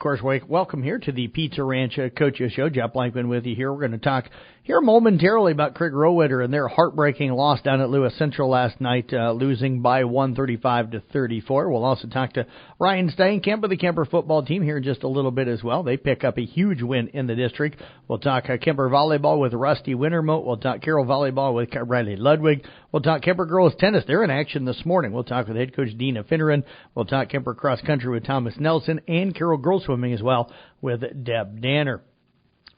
course, welcome here to the Pizza Ranch Coaches Show. Jeff Blankman with you here. We're going to talk here momentarily about Craig Rowetter and their heartbreaking loss down at Lewis Central last night, losing by 135-34. We'll also talk to Ryan Steinkamp of the Kemper football team here in just a little bit as well. They pick up a huge win in the district. We'll talk Kemper volleyball with Rusty Wintermote. We'll talk Carroll volleyball with Riley Ludwig. We'll talk Kemper girls tennis. They're in action this morning. We'll talk with head coach Dina Finneran. We'll talk Kemper cross country with Thomas Nelson and Carroll girls swimming as well with Deb Danner.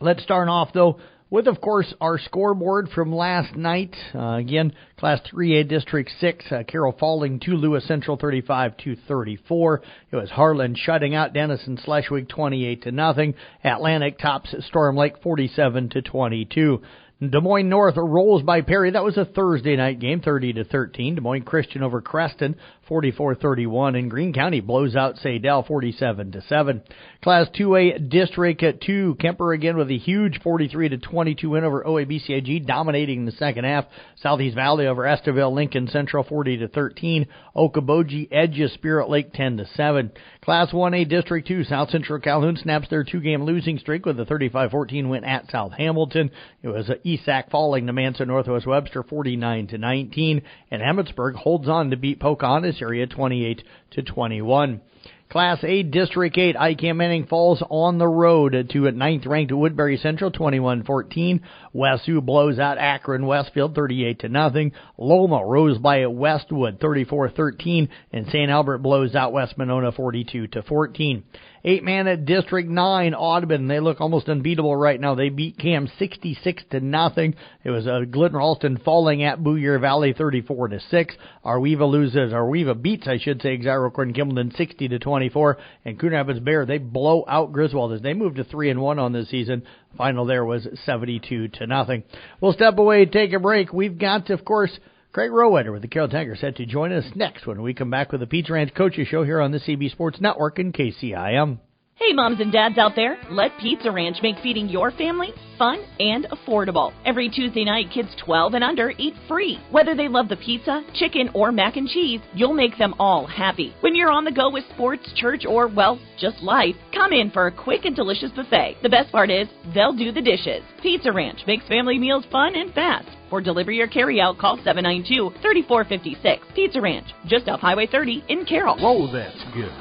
Let's start off, though, with, of course, our scoreboard from last night. Again, Class 3A District 6, Carroll falling to Lewis Central 35-34. It was Harlan shutting out Denison Schleswig 28-0. Atlantic tops Storm Lake 47-22. Des Moines North rolls by Perry. That was a Thursday night game, 30-13. Des Moines Christian over Creston, 44-31. And Greene County blows out Sadell, 47-7. Class 2A District 2, Kemper again with a huge 43-22 win over OABCIG, dominating the second half. Southeast Valley over Esterville Lincoln Central, 40-13. Okoboji edges Spirit Lake, 10-7. Class 1A District 2, South Central Calhoun snaps their two-game losing streak with a 35-14 win at South Hamilton. It was ESAC falling to Manson Northwest Webster 49-19, and Emmetsburg holds on to beat Pocahontas area 28-21. Class A District 8, ICAM Manning falls on the road to 9th-ranked Woodbury Central 21-14. Westhu blows out Akron Westfield 38-0. Loma rose by Westwood 34-13, and St. Albert blows out West Monona 42-14. 8-man at District 9, Audubon, they look almost unbeatable right now. They beat Cam 66-0. It was Glidden Ralston falling at Boyer Valley 34-6. Arweva beats Exira Gordon Kimballton 60-24. And Coon Rapids Bear, they blow out Griswold as they move to 3-1 on this season. Final there was 72-0. We'll step away and take a break. We've got, of course, Craig Rowetter with the Carroll Tigers set to join us next when we come back with the Pizza Ranch Coaches Show here on the CB Sports Network and KCIM. Hey moms and dads out there, let Pizza Ranch make feeding your family fun and affordable. Every Tuesday night, kids 12 and under eat free. Whether they love the pizza, chicken, or mac and cheese, you'll make them all happy. When you're on the go with sports, church, or, well, just life, come in for a quick and delicious buffet. The best part is, they'll do the dishes. Pizza Ranch makes family meals fun and fast. For delivery or carry-out, call 792-3456. Pizza Ranch, just off Highway 30 in Carroll. Whoa, that's good.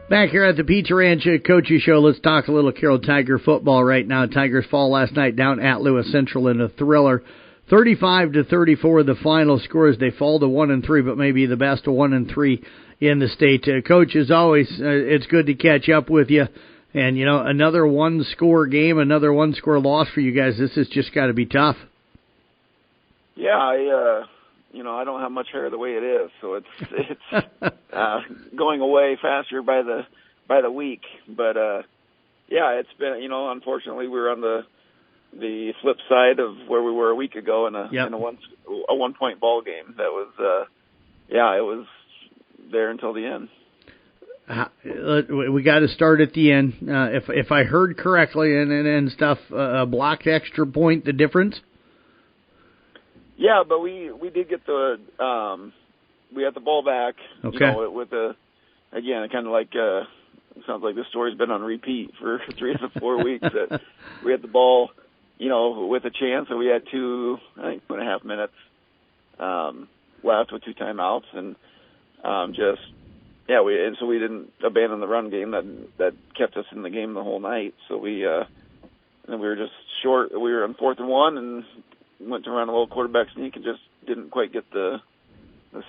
Back here at the Pizza Ranch Coaches Show, let's talk a little Carroll Tiger football right now. Tigers fall last night down at Lewis Central in a thriller. 35-34 the final score as they fall to 1-3, but maybe the best of 1-3 in the state. Coach, as always, it's good to catch up with you. And, you know, another one-score game, another one-score loss for you guys. This has just got to be tough. Yeah, I don't have much hair the way it is, so it's going away faster by the week. But yeah, it's been, unfortunately we were on the flip side of where we were a week ago in a 1-point ball game. That was it was there until the end. We got to start at the end. If I heard correctly and stuff, blocked extra point, the difference. Yeah, but we did get we got the ball back. Okay. With again, it kind of like it sounds like this story's been on repeat for 3 of the 4 weeks. That we had the ball, with a chance, and we had 2.5 minutes left with 2 timeouts, and so we didn't abandon the run game that kept us in the game the whole night. So we were just short. We were on 4th and 1 and went to run a little quarterback sneak and just didn't quite get the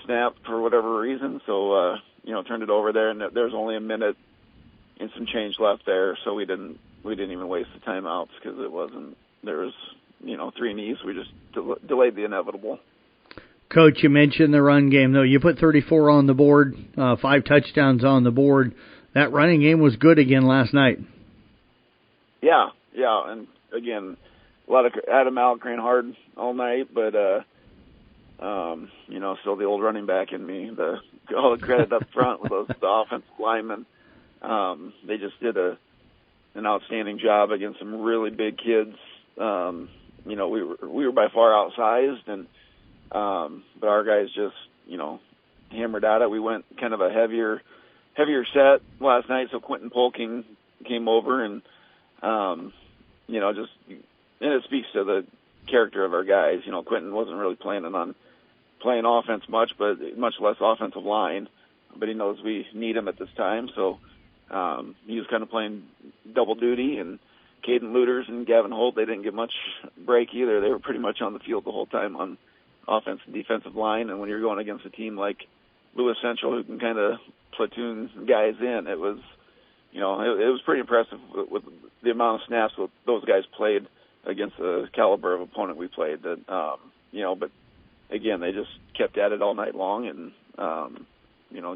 snap for whatever reason. So, turned it over there, and there was only a minute and some change left there. So we didn't even waste the timeouts because there was 3 knees. We just delayed the inevitable. Coach, you mentioned the run game, though. You put 34 on the board, 5 touchdowns on the board. That running game was good again last night. Yeah, and again, a lot of Adam Alec ran hard all night, but still the old running back in me. All the credit up front with the offensive linemen. They just did an outstanding job against some really big kids. We were by far outsized, and but our guys just hammered at it. We went kind of a heavier heavier set last night. So Quentin Polk came over, and and it speaks to the character of our guys. Quentin wasn't really planning on playing offense much, but much less offensive line. But he knows we need him at this time, so he was kind of playing double duty. And Caden Looters and Gavin Holt, they didn't get much break either. They were pretty much on the field the whole time on offense and defensive line. And when you're going against a team like Lewis Central, who can kind of platoon guys in, it was pretty impressive with the amount of snaps that those guys played against the caliber of opponent we played. That but again, they just kept at it all night long and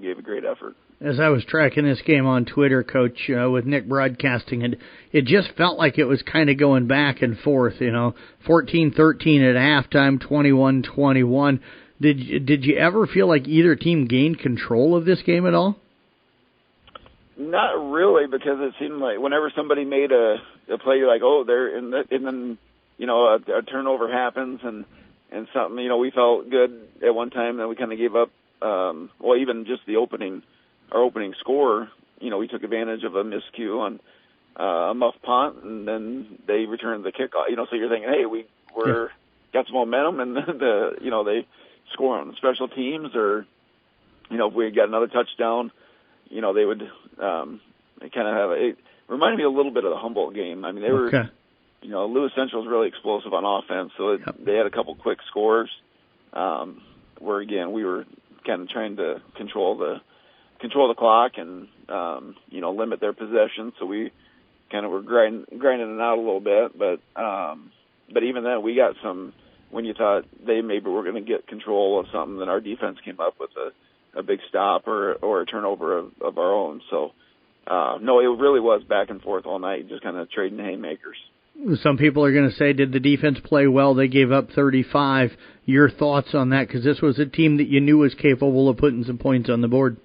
gave a great effort. As I was tracking this game on Twitter, Coach, with Nick broadcasting, and it just felt like it was kind of going back and forth. 14-13 at halftime, 21-21. Did you ever feel like either team gained control of this game at all? Not really, because it seemed like whenever somebody made a play, you're like, oh, they're in the, and then a turnover happens and something. We felt good at one time, then we kind of gave up. Even just our opening score. We took advantage of a miscue on a muff punt, and then they returned the kickoff. So you're thinking, hey, we're got some momentum, and they score on special teams, or if we got another touchdown, they would kind of have it reminded me a little bit of the Humboldt game. I mean, they were, Lewis Central is really explosive on offense, so they had a couple quick scores, where again we were kind of trying to control the clock and limit their possession. So we kind of were grinding it out a little bit, but even then we got some. When you thought they maybe were going to get control of something, then our defense came up with a big stop or a turnover of our own. So no, it really was back and forth all night, just kind of trading haymakers. Some people are going to say, did the defense play well? They gave up 35. Your thoughts on that? Because this was a team that you knew was capable of putting some points on the board.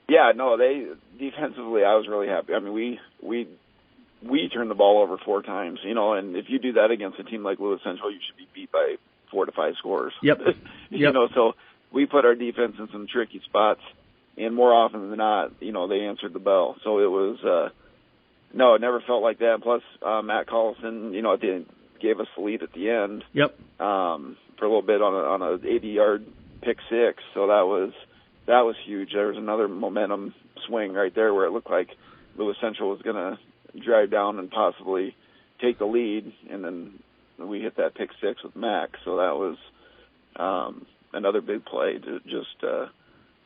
Yeah, no, they defensively, I was really happy. I mean, we turned the ball over 4 times, and if you do that against a team like Lewis Central, you should be beat by 4 to 5 scores. Yep. So we put our defense in some tricky spots, and more often than not, they answered the bell. So it was, no, it never felt like that. Plus, Matt Collison, gave us the lead at the end. Yep. For a little bit on a 80-yard pick six. So that was huge. There was another momentum swing right there where it looked like Lewis Central was going to drive down and possibly take the lead, and then we hit that pick six with Mac. So that was another big play. The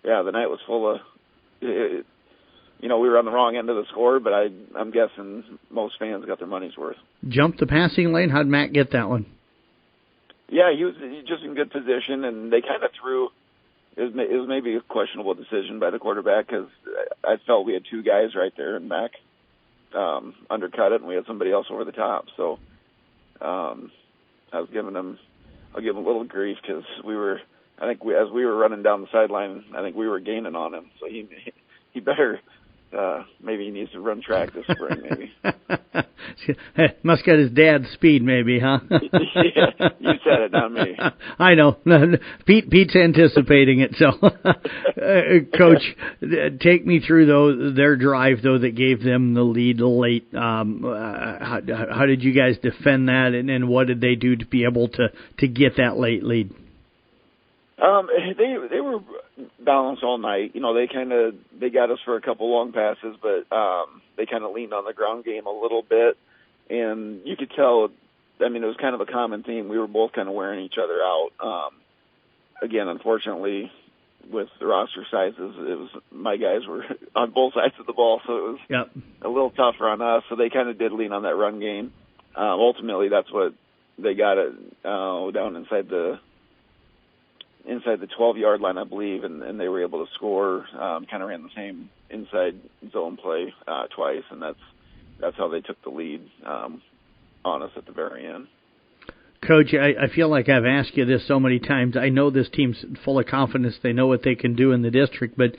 night was full of. We were on the wrong end of the score, but I'm guessing most fans got their money's worth. Jumped the passing lane. How'd Mac get that one? Yeah, he was just in good position, and they kind of threw. It was maybe a questionable decision by the quarterback because I felt we had 2 guys right there, and Mac undercut it, and we had somebody else over the top. So I'll give him a little grief because as we were running down the sideline, I think we were gaining on him. So he better. Maybe he needs to run track this spring, maybe. Must get his dad's speed, maybe, huh? Yeah, you said it, not me. I know. Pete's anticipating it. So, Coach, take me through their drive, though, that gave them the lead late. How did you guys defend that, and what did they do to be able to get that late lead? They were balanced all night. They got us for a couple long passes, but they kind of leaned on the ground game a little bit, and you could tell. I mean, it was kind of a common theme. We were both kind of wearing each other out. Again, unfortunately, with the roster sizes, my guys were on both sides of the ball, so it was a little tougher on us. So they kind of did lean on that run game. Ultimately, that's what they got it down inside the 12-yard line, I believe, and they were able to score. Kind of ran the same inside zone play twice, and that's how they took the lead on us at the very end. Coach, I feel like I've asked you this so many times. I know this team's full of confidence. They know what they can do in the district, but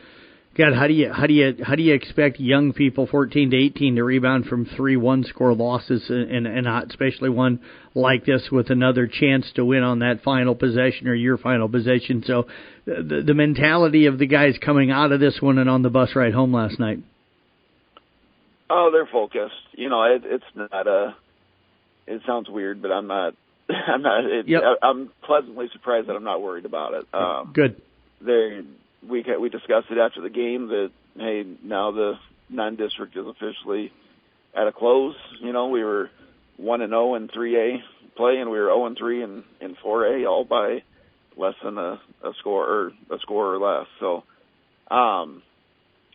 God, how do you expect young people 14 to 18 to rebound from 3 one-score losses, and especially one like this with another chance to win on that final possession or your final possession? So the mentality of the guys coming out of this one and on the bus ride home last night. Oh, they're focused. It's not it sounds weird, but I'm not. I'm pleasantly surprised that I'm not worried about it. Good. We discussed it after the game that, hey, now the non-district is officially at a close. We were 1-0 in 3A play, and we were 0-3 in 4A, all by less than a score or less. So, I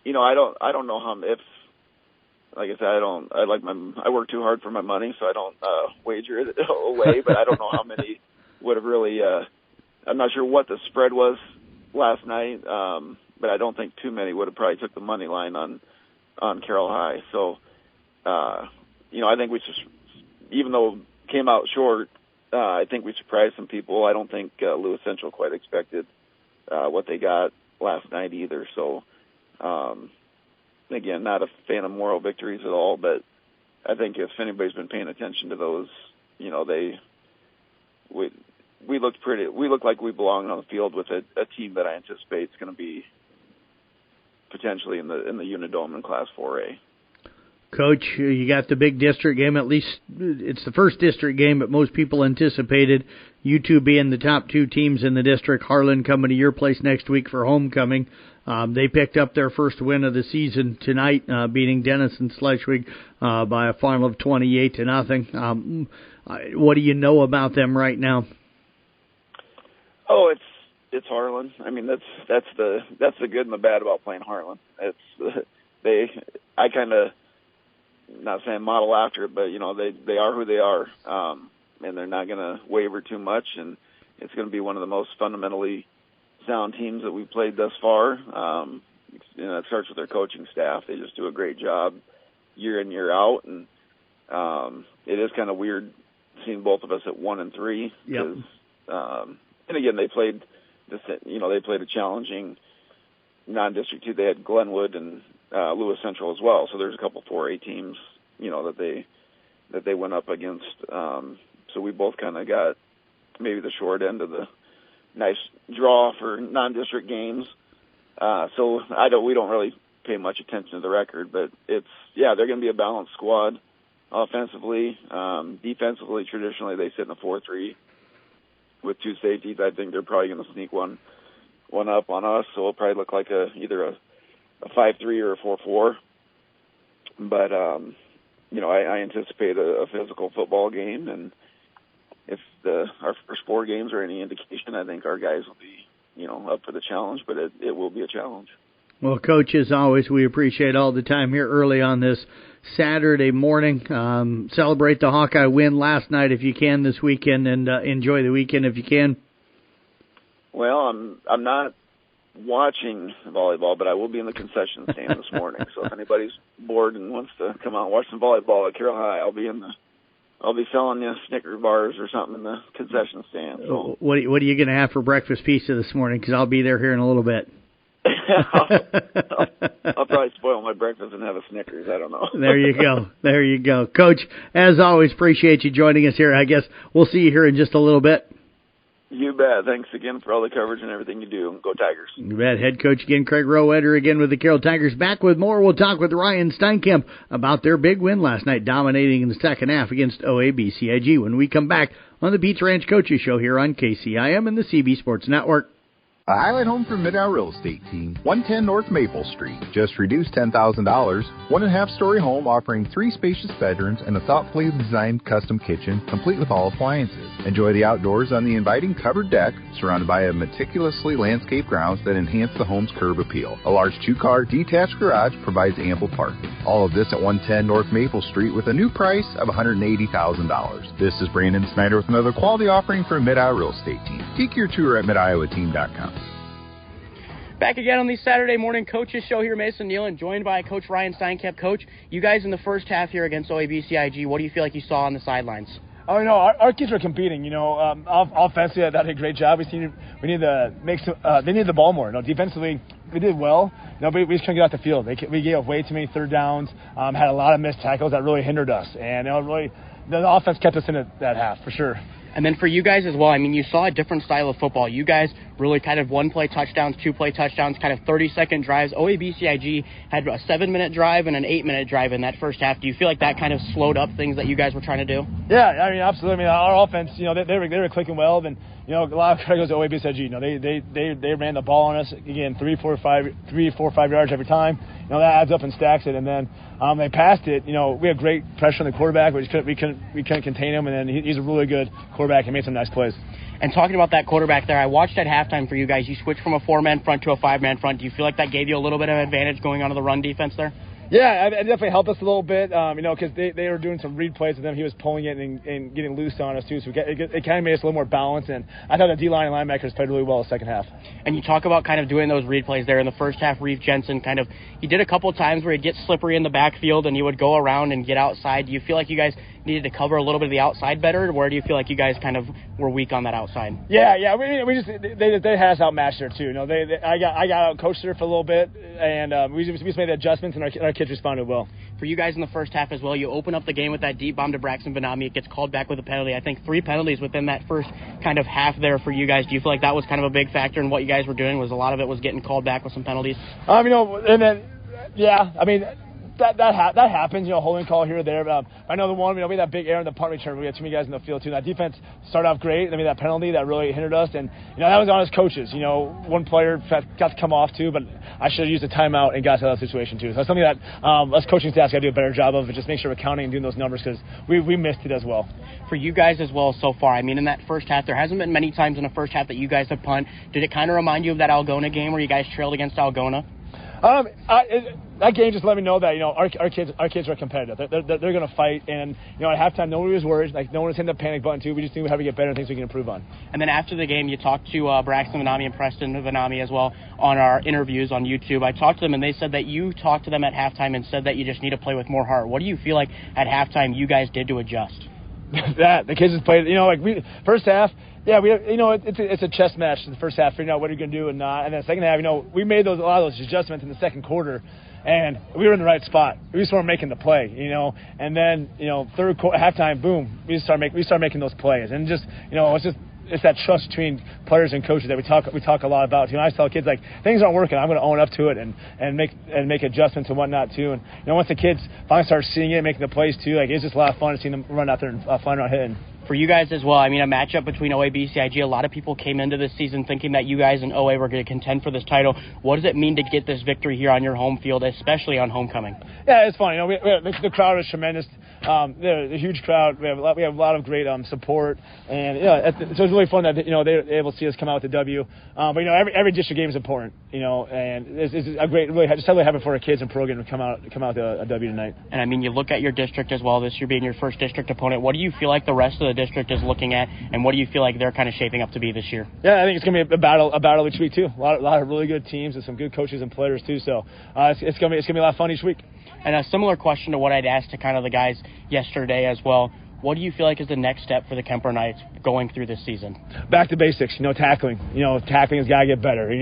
don't know how if. Like I said, I work too hard for my money, so I don't wager it away. But I don't know how many would have really. I'm not sure what the spread was last night, but I don't think too many would have probably took the money line on Carroll High. So, I think we just, even though it came out short, I think we surprised some people. I don't think Lewis Central quite expected what they got last night either. So. Again, not a fan of moral victories at all, but I think if anybody's been paying attention to those, we look like we belong on the field with a team that I anticipate is going to be potentially in the Unidome in Class 4A. Coach, you got the big district game. At least it's the first district game, but most people anticipated you two being the top 2 teams in the district. Harlan coming to your place next week for homecoming. They picked up their first win of the season tonight, beating Denison Schleswig by a final of 28-0. What do you know about them right now? Oh, it's Harlan. I mean, that's the good and the bad about playing Harlan. I kind of, not saying model after it, but they are who they are, and they're not going to waver too much, and it's going to be one of the most fundamentally sound teams that we've played thus far. It starts with their coaching staff. They just do a great job year in, year out, and it is kind of weird seeing both of us at 1-3 because, and again, they played a challenging non-district too. They had Glenwood and Lewis Central as well, so there's a couple 4A teams, that they went up against. So we both kind of got maybe the short end of the nice draw for non-district games. So we don't really pay much attention to the record, but they're going to be a balanced squad offensively. Defensively, traditionally they sit in a 4-3 with 2 safeties. I think they're probably going to sneak one up on us, so it'll probably look like either a 5-3 or a 4-4. But I anticipate a physical football game, and if our first 4 games are any indication, I think our guys will be, up for the challenge, but it will be a challenge. Well, Coach, as always, we appreciate all the time here early on this Saturday morning. Celebrate the Hawkeye win last night if you can this weekend, and enjoy the weekend if you can. Well, I'm not watching volleyball, but I will be in the concession stand this morning. So if anybody's bored and wants to come out and watch some volleyball at Carroll High, I'll be selling you Snicker bars or something in the concession stand. So. What are you going to have for breakfast pizza this morning? Because I'll be there here in a little bit. I'll probably spoil my breakfast and have a Snickers. I don't know. There you go. Coach, as always, appreciate you joining us here. I guess we'll see you here in just a little bit. You bet. Thanks again for all the coverage and everything you do. Go Tigers. You bet. Head coach again, Craig Rowetter again with the Carroll Tigers. Back with more. We'll talk with Ryan Steinkamp about their big win last night, dominating in the second half against OABCIG when we come back on the Pizza Ranch Coaches Show here on KCIM and the CB Sports Network. A highlight home from Mid-Iowa Real Estate Team, 110 North Maple Street. Just reduced $10,000. 1.5-story home offering 3 spacious bedrooms and a thoughtfully designed custom kitchen, complete with all appliances. Enjoy the outdoors on the inviting covered deck, surrounded by a meticulously landscaped grounds that enhance the home's curb appeal. A large 2-car detached garage provides ample parking. All of this at 110 North Maple Street with a new price of $180,000. This is Brandon Snyder with another quality offering from Mid-Iowa Real Estate Team. Take your tour at midiowateam.com. Back again on the Saturday morning coaches show here, Mason Nealon, joined by Coach Ryan Steinkamp. Coach, you guys in the first half here against OABCIG, what do you feel like you saw on the sidelines? Oh, our kids are competing. Offensively, I thought they did a great job. We need to make they need the ball more. Defensively, we did well. But we just couldn't get off the field. We gave up way too many third downs. Had a lot of missed tackles that really hindered us, and really the offense kept us in that half for sure. And then for you guys as well, I mean, you saw a different style of football. You guys really kind of one-play touchdowns, two-play touchdowns, kind of 30-second drives. OABCIG had a 7-minute drive and an 8-minute drive in that first half. Do you feel like that kind of slowed up things that you guys were trying to do? Yeah, I mean, absolutely. I mean, our offense, they were clicking well. And, a lot of credit goes to OABCIG. They ran the ball on us, again, 3, 4, 5 yards every time. That adds up and stacks it. And then they passed it. We had great pressure on the quarterback. We couldn't contain him. And then he's a really good quarterback and made some nice plays. And talking about that quarterback there, I watched at halftime for you guys. You switched from a 4-man front to a 5-man front. Do you feel like that gave you a little bit of advantage going onto the run defense there? Yeah, it definitely helped us a little bit, because they were doing some read plays with him. He was pulling it and getting loose on us, too. So it kind of made us a little more balanced. And I thought the D-line and linebackers played really well the second half. And you talk about kind of doing those read plays there in the first half. Reeve Jensen he did a couple times where he'd get slippery in the backfield and he would go around and get outside. Do you feel like you guys needed to cover a little bit of the outside better, or where do you feel like you guys kind of were weak on that outside? Yeah. They had us outmatched there too. I got out coached there for a little bit, and we just made the adjustments, and our kids responded well. For you guys in the first half as well, you open up the game with that deep bomb to Braxton Benami. It gets called back with a penalty. I think 3 penalties within that first kind of half there for you guys. Do you feel like that was kind of a big factor in what you guys were doing? Was a lot of it was getting called back with some penalties? And then that happens, holding call here or there. But I know the one, we had that big error in the punt return. We had too many guys in the field, too. That defense started off great. That penalty that really hindered us. And, that was on us coaches. One player got to come off, too, but I should have used a timeout and got to that situation, too. So that's something that us coaching staff got to do a better job of, just make sure we're counting and doing those numbers, because we missed it as well. For you guys as well so far, in that first half, there hasn't been many times in the first half that you guys have punt. Did it kind of remind you of that Algona game where you guys trailed against Algona? That game just let me know that our kids are competitive. They're going to fight, and at halftime nobody was worried. No one was hitting the panic button too. We just knew how to get better and things we can improve on. And then after the game, you talked to Braxton Benami and Preston Benami as well on our interviews on YouTube. I talked to them, and they said that you talked to them at halftime and said that you just need to play with more heart. What do you feel like at halftime you guys did to adjust? The kids just played. First half. Yeah, it's a chess match in the first half, figuring out what you're going to do and not. And then the second half, we made a lot of those adjustments in the second quarter, and we were in the right spot. We just weren't making the play, And then, third quarter, halftime, boom, we start making those plays. And it's that trust between players and coaches that we talk a lot about. I tell kids, things aren't working, I'm going to own up to it and make adjustments and whatnot too. And once the kids finally start seeing it, making the plays too, it's just a lot of fun to see them run out there and flying around hitting. For you guys as well, a matchup between OABCIG, a lot of people came into this season thinking that you guys and OA were going to contend for this title. What does it mean to get this victory here on your home field, especially on homecoming? Yeah, it's fun. The crowd is tremendous. They're a huge crowd. We have a lot of great support, and so it's really fun that they're able to see us come out with the W. But every district game is important. And it's a great, really just really happy for our kids and program to come out with a W tonight. And you look at your district as well this year being your first district opponent. What do you feel like the rest of the district is looking at, and what do you feel like they're kind of shaping up to be this year? Yeah, I think it's going to be a battle each week too. A lot of really good teams and some good coaches and players too. So it's going to be a lot of fun each week. And a similar question to what I'd asked to kind of the guys yesterday as well. What do you feel like is the next step for the Kemper Knights going through this season? Back to basics, tackling. Tackling has got to get better.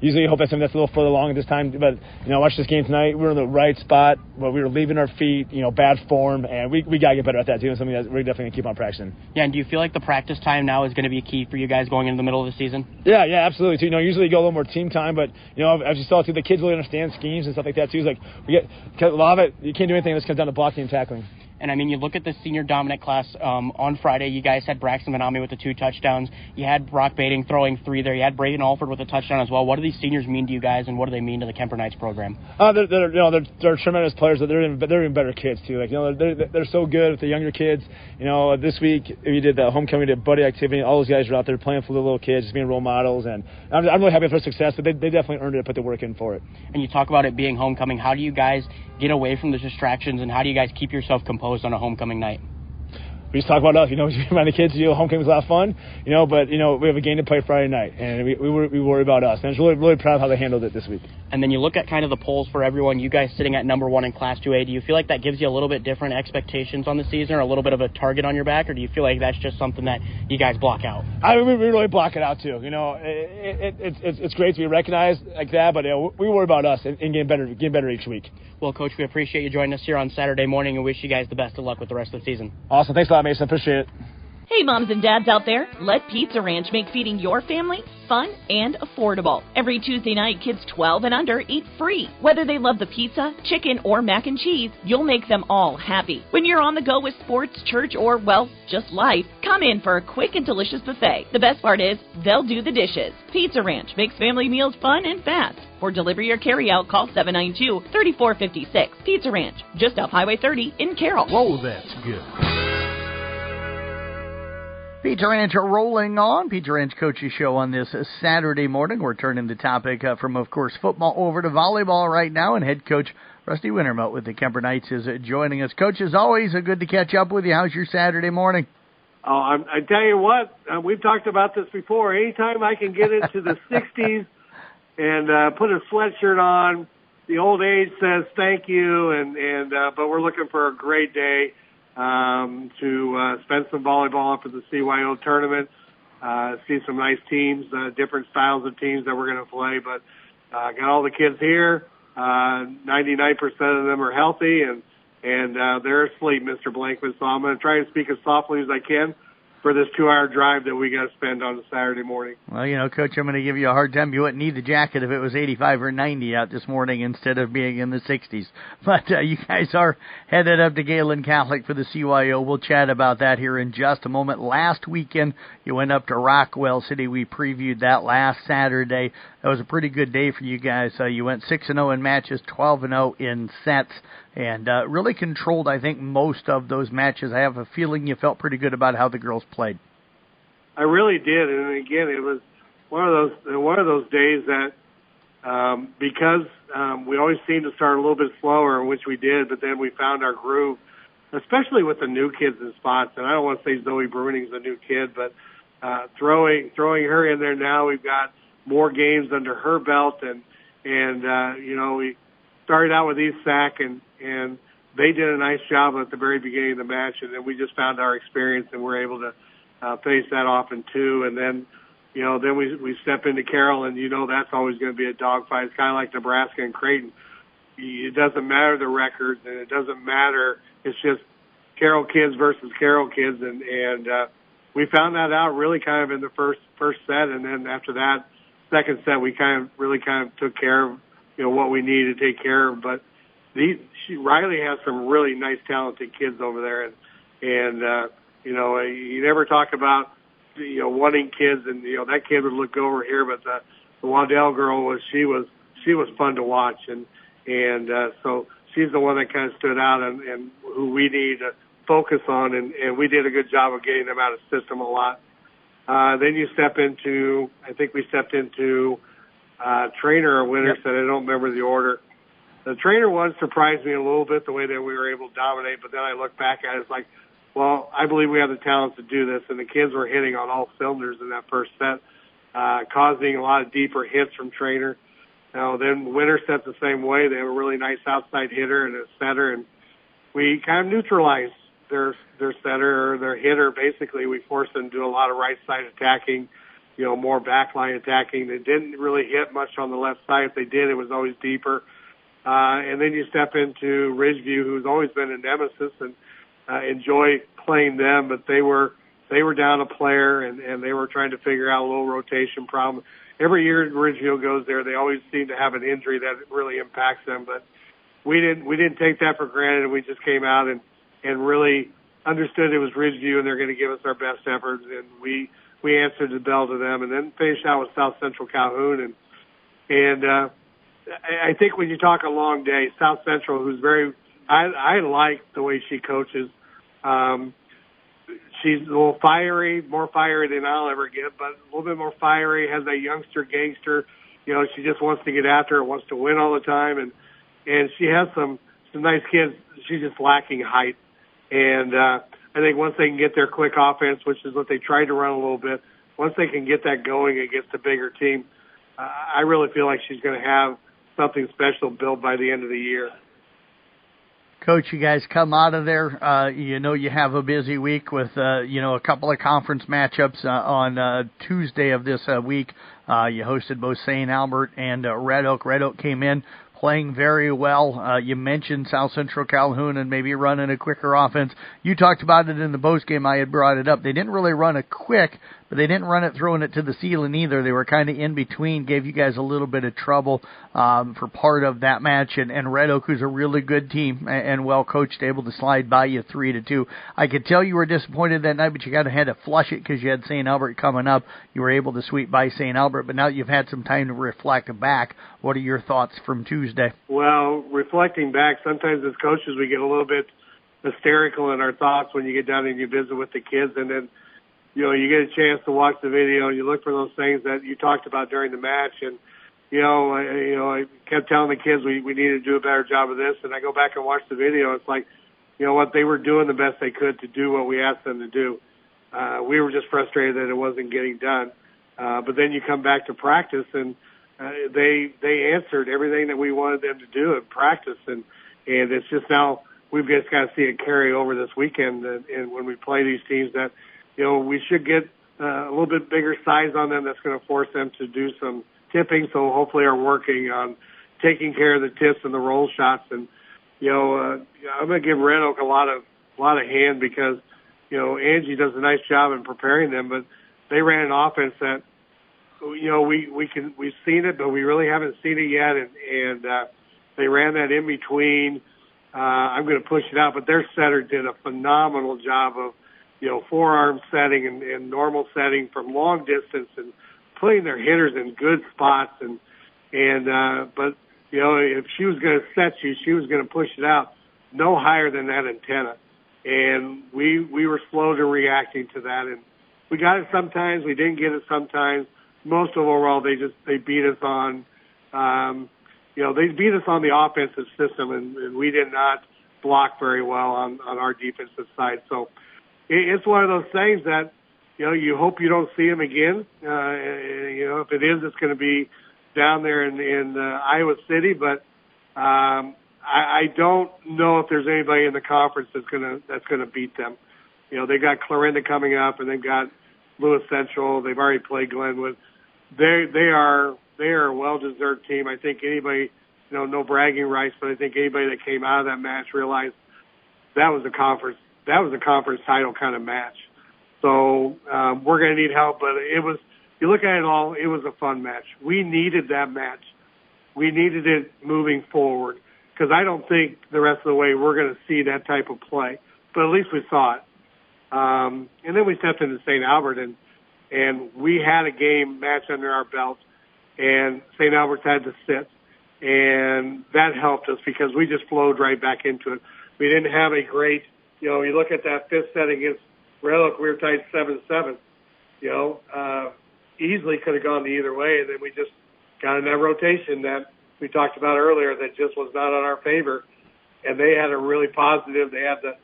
Usually you hope that's something that's a little further along at this time. But, watch this game tonight. We were in the right spot, but we were leaving our feet, bad form. And we got to get better at that, too. It's something that we're definitely going to keep on practicing. Yeah, and do you feel like the practice time now is going to be key for you guys going into the middle of the season? Yeah, absolutely, too. Usually you go a little more team time, but, as you saw, too, the kids really understand schemes and stuff like that, too. It's a lot of it, you can't do anything that comes down to blocking and tackling. And, you look at the senior dominant class on Friday. You guys had Braxton Benami with the 2 touchdowns. You had Brock Bating throwing 3 there. You had Braden Alford with a touchdown as well. What do these seniors mean to you guys, and what do they mean to the Kemper Knights program? They're tremendous players. They're even better kids, too. They're so good with the younger kids. This week we did the homecoming, we did buddy activity. All those guys are out there playing for the little kids, just being role models. And I'm really happy for success, but they definitely earned it, put the work in for it. And you talk about it being homecoming. How do you guys get away from the distractions, and how do you guys keep yourself composed on a homecoming night? we just talk about us. We remind the kids, homecoming was a lot of fun, but, we have a game to play Friday night, and we worry about us. And I was really, really proud of how they handled it this week. And then you look at kind of the polls for everyone, you guys sitting at number 1 in Class 2A. Do you feel like that gives you a little bit different expectations on the season or a little bit of a target on your back, or do you feel like that's just something that you guys block out? We really block it out, too. It's great to be recognized like that, but we worry about us and getting better each week. Well, Coach, we appreciate you joining us here on Saturday morning and wish you guys the best of luck with the rest of the season. Awesome. Thanks a lot, Mason. Appreciate it. Hey, moms and dads out there, let Pizza Ranch make feeding your family fun and affordable. Every Tuesday night, kids 12 and under eat free. Whether they love the pizza, chicken, or mac and cheese, you'll make them all happy. When you're on the go with sports, church, or, well, just life, come in for a quick and delicious buffet. The best part is, they'll do the dishes. Pizza Ranch makes family meals fun and fast. For delivery or carry-out, call 792-3456. Pizza Ranch, just off Highway 30 in Carroll. Whoa, that's good. Pizza Ranch rolling on. Pizza Ranch Coaches Show on this Saturday morning. We're turning the topic from, of course, football over to volleyball right now. And head coach Rusty Wintermelt with the Kemper Knights is joining us. Coach, as always, good to catch up with you. How's your Saturday morning? Oh, I tell you what, we've talked about this before. Anytime I can get into the 60s and put a sweatshirt on, the old age says thank you. But we're looking for a great day. To spend some volleyball up at the CYO tournament, see some nice teams, different styles of teams that we're going to play. But got all the kids here. 99% of them are healthy, and they're asleep, Mr. Blankman. So I'm going to try and speak as softly as I can for this 2-hour drive that we got to spend on a Saturday morning. Well, Coach, I'm going to give you a hard time. You wouldn't need the jacket if it was 85 or 90 out this morning instead of being in the 60s. But you guys are headed up to Galen Catholic for the CYO. We'll chat about that here in just a moment. Last weekend, you went up to Rockwell City. We previewed that last Saturday. That was a pretty good day for you guys. You went 6-0 in matches, 12-0 in sets, and really controlled, I think, most of those matches. I have a feeling you felt pretty good about how the girls played. I really did, and again, it was one of those days that because we always seemed to start a little bit slower, which we did, but then we found our groove, especially with the new kids in spots. And I don't want to say Zoe Bruning's a new kid, but throwing her in there now, we've got more games under her belt, and we started out with East Sac, and they did a nice job at the very beginning of the match, and then we just found our experience, and we're able to finish that off in 2, and then we step into Carroll, and that's always going to be a dogfight. It's kind of like Nebraska and Creighton. It doesn't matter the records, and it doesn't matter. It's just Carroll kids versus Carroll kids, and we found that out really kind of in the first set, and then after that second set, we kind of took care of what we needed to take care of. But Riley has some really nice, talented kids over there, and you never talk about wanting kids, and that kid would look over here, but the Waddell girl was fun to watch, and so she's the one that kind of stood out and who we need to focus on, and we did a good job of getting them out of system a lot. Then you stepped into Trainer or Winterset. I don't remember the order. The Trainer one surprised me a little bit, the way that we were able to dominate, but then I look back at it, it's like, well, I believe we have the talent to do this, and the kids were hitting on all cylinders in that first set, causing a lot of deeper hits from Trainer. Now, then Winterset the same way. They have a really nice outside hitter and a setter, and we kind of neutralized their setter or their hitter. Basically, we forced them to do a lot of right side attacking, more backline attacking. They didn't really hit much on the left side. If they did, it was always deeper. And then you step into Ridgeview, who's always been a nemesis, and enjoy playing them, but they were down a player, and they were trying to figure out a little rotation problem. Every year Ridgeview goes there, they always seem to have an injury that really impacts them, but we didn't take that for granted, and we just came out and really understood it was Ridgeview, and they're going to give us our best efforts, and we answered the bell to them, and then finished out with South Central Calhoun, and I think when you talk a long day, South Central, who's I like the way she coaches. She's a little fiery, more fiery than I'll ever get, but a little bit more fiery, has that youngster gangster. She just wants to get after it, wants to win all the time, and she has some nice kids. She's just lacking height. And I think once they can get their quick offense, which is what they tried to run a little bit, once they can get that going against a bigger team, I really feel like she's going to have something special built by the end of the year. Coach, you guys come out of there. You have a busy week with, a couple of conference matchups on Tuesday of this week. You hosted both St. Albert and Red Oak. Red Oak came in playing very well. You mentioned South Central Calhoun and maybe running a quicker offense. You talked about it in the post game. I had brought it up. They didn't really run it quick, but they didn't run it throwing it to the ceiling either. They were kind of in between, gave you guys a little bit of trouble for part of that match. And Red Oak, who's a really good team and well coached, able to slide by you 3-2. I could tell you were disappointed that night, but you kind of had to flush it because you had St. Albert coming up. You were able to sweep by St. Albert, but now you've had some time to reflect back. What are your thoughts from Tuesday? Well, reflecting back, sometimes as coaches we get a little bit hysterical in our thoughts when you get down and you visit with the kids, and then you get a chance to watch the video and you look for those things that you talked about during the match. And I kept telling the kids we need to do a better job of this, and I go back and watch the video. It's like, they were doing the best they could to do what we asked them to do. We were just frustrated that it wasn't getting done. But then you come back to practice, and they answered everything that we wanted them to do in practice, and it's just now we've just got to see it carry over this weekend, and when we play these teams that we should get a little bit bigger size on them. That's going to force them to do some tipping. So hopefully are working on taking care of the tips and the roll shots. And I'm going to give Red Oak a lot of hand because Angie does a nice job in preparing them, but they ran an offense that we've seen it, but we really haven't seen it yet. And they ran that in between. I'm going to push it out, but their setter did a phenomenal job of forearm setting and normal setting from long distance and putting their hitters in good spots. But if she was going to set you, she was going to push it out no higher than that antenna. And we were slow to reacting to that. And we got it sometimes. We didn't get it sometimes. Most of overall, they beat us on, they beat us on the offensive system, and we did not block very well on our defensive side. So it's one of those things that, you hope you don't see them again. If it is, it's going to be down there in Iowa City. But I don't know if there's anybody in the conference that's going to beat them. They got Clarinda coming up, and they've got Lewis Central. They've already played Glenwood. They are a well-deserved team. I think anybody, no bragging rights, but I think anybody that came out of that match realized that was a conference title kind of match. So we're going to need help, but you look at it all, it was a fun match. We needed that match. We needed it moving forward because I don't think the rest of the way we're going to see that type of play, but at least we saw it. And then we stepped into St. Albert, and we had a game match under our belt, and St. Albert's had to sit, and that helped us because we just flowed right back into it. We didn't have a great, you look at that fifth set against Red Oak, we were tied 7-7. Easily could have gone either way, and then we just got in that rotation that we talked about earlier that just was not on our favor. And they had a really positive. They had the,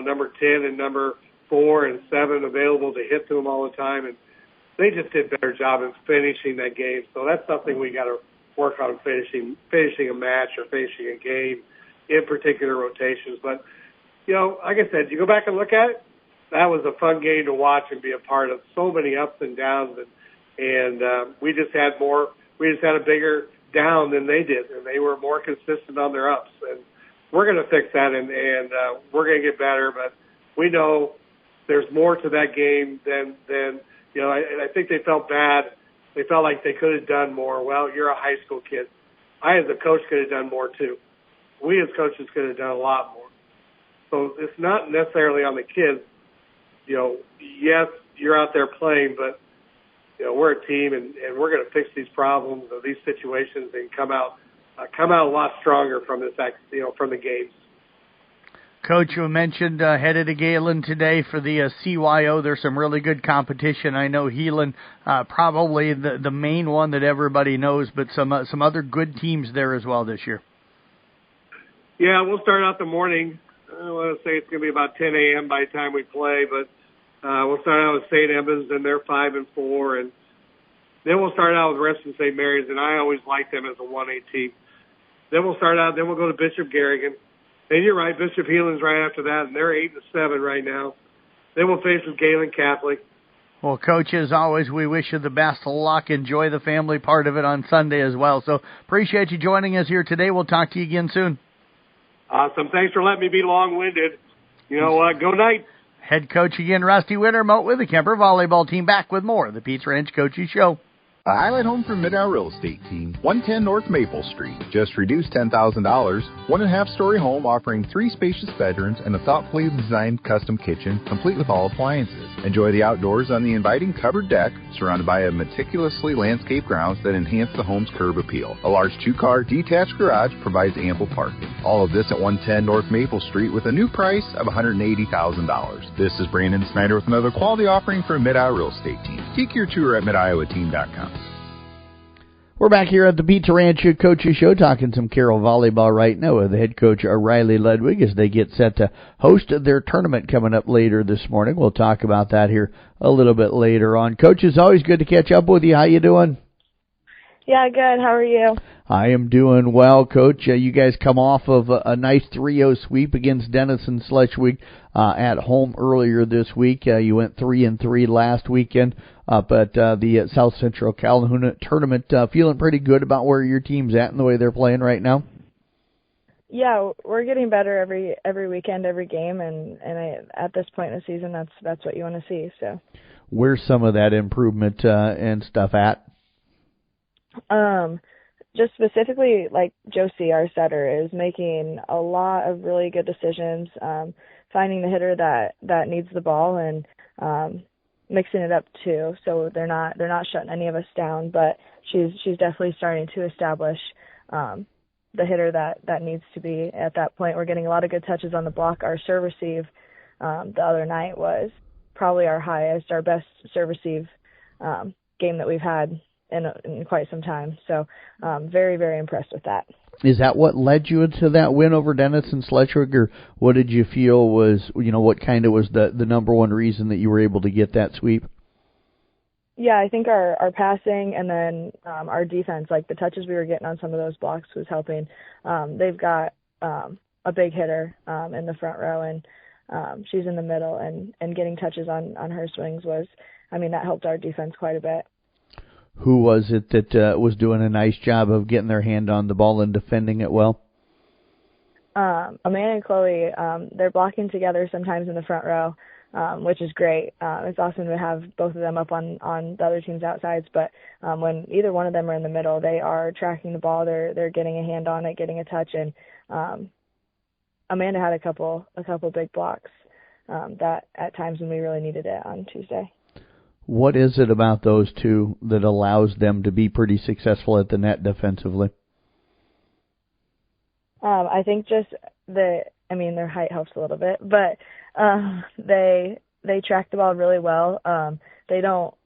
number 10 and number 4 and 7 available to hit to them all the time, and they just did a better job in finishing that game. So that's something we got to work on, finishing a match or finishing a game in particular rotations. But, like I said, you go back and look at it, that was a fun game to watch and be a part of. So many ups and downs, and we just had a bigger down than they did, and they were more consistent on their ups. And we're going to fix that, and we're going to get better. But we know there's more to that game than I think they felt bad. They felt like they could have done more. Well, you're a high school kid. I, as a coach, could have done more too. We, as coaches, could have done a lot more. So it's not necessarily on the kids. Yes, you're out there playing, but we're a team, and we're going to fix these problems or these situations and come out a lot stronger from this, from the games. Coach, you mentioned headed to Galen today for the CYO. There's some really good competition. I know Heelan, probably the main one that everybody knows, but some other good teams there as well this year. Yeah, we'll start out the morning I want to say it's going to be about 10 a.m. by the time we play, but we'll start out with St. Edmunds, and they're 5-4, and then we'll start out with Reston St. Mary's, and I always like them as a 1A team. Then we'll go to Bishop Garrigan. And you're right, Bishop Heelan's right after that, and they're 8-7 right now. Then we'll face with Galen Catholic. Well, Coach, as always, we wish you the best of luck. Enjoy the family part of it on Sunday as well. So appreciate you joining us here today. We'll talk to you again soon. Awesome. Thanks for letting me be long-winded. You know what? Go Knights. Head coach again, Rusty Wintermote with the Kemper volleyball team. Back with more of the Pizza Ranch Coaches Show. A highlight home for Mid-Iowa Real Estate Team, 110 North Maple Street. Just reduced $10,000, 1.5-story home offering 3 spacious bedrooms and a thoughtfully designed custom kitchen, complete with all appliances. Enjoy the outdoors on the inviting covered deck, surrounded by a meticulously landscaped grounds that enhance the home's curb appeal. A large 2-car detached garage provides ample parking. All of this at 110 North Maple Street with a new price of $180,000. This is Brandon Snyder with another quality offering for Mid-Iowa Real Estate Team. Seek your tour at midiowateam.com. We're back here at the Pizza Ranch Coaches Show talking some Carroll volleyball right now with the head coach Riley Ludwig as they get set to host their tournament coming up later this morning. We'll talk about that here a little bit later on. Coach, it's always good to catch up with you. How you doing? Yeah, good. How are you? I am doing well, Coach. You guys come off of a nice 3-0 sweep against Denison Schleswig at home earlier this week. You went 3-3 last weekend up at the South Central Calhoun tournament. Feeling pretty good about where your team's at and the way they're playing right now? Yeah, we're getting better every weekend, every game, and at this point in the season, that's what you want to see. So, where's some of that improvement and stuff at? Just specifically, like Josie, our setter, is making a lot of really good decisions, finding the hitter that needs the ball and mixing it up too. So they're not shutting any of us down, but she's definitely starting to establish the hitter that needs to be at that point. We're getting a lot of good touches on the block. Our serve receive the other night was probably our highest, our best serve receive game that we've had in quite some time. So very, very impressed with that. Is that what led you to that win over Denison Schleswig, or what did you feel was, what kind of was the number one reason that you were able to get that sweep? Yeah, I think our passing and then our defense, like the touches we were getting on some of those blocks was helping. They've got a big hitter in the front row, and she's in the middle, and getting touches on her swings that helped our defense quite a bit. Who was it that was doing a nice job of getting their hand on the ball and defending it well? Amanda and Chloe, they're blocking together sometimes in the front row, which is great. It's awesome to have both of them up on the other team's outsides, but when either one of them are in the middle, they are tracking the ball. They're getting a hand on it, getting a touch, and Amanda had a couple big blocks that at times when we really needed it on Tuesday. What is it about those two that allows them to be pretty successful at the net defensively? I think just their height helps a little bit, but they track the ball really well. They know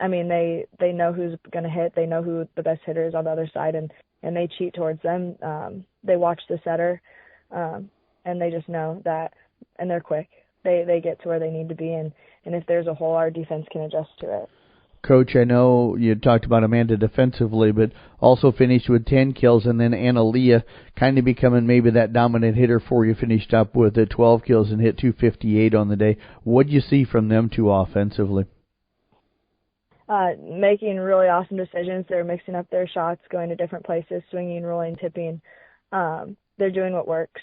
who's going to hit. They know who the best hitter is on the other side, and they cheat towards them. They watch the setter, and they just know that, and they're quick. They get to where they need to be, and if there's a hole, our defense can adjust to it. Coach, I know you talked about Amanda defensively, but also finished with 10 kills, and then Anna Leah kind of becoming maybe that dominant hitter for you, finished up with 12 kills and hit 258 on the day. What do you see from them two offensively? Making really awesome decisions. They're mixing up their shots, going to different places, swinging, rolling, tipping. They're doing what works.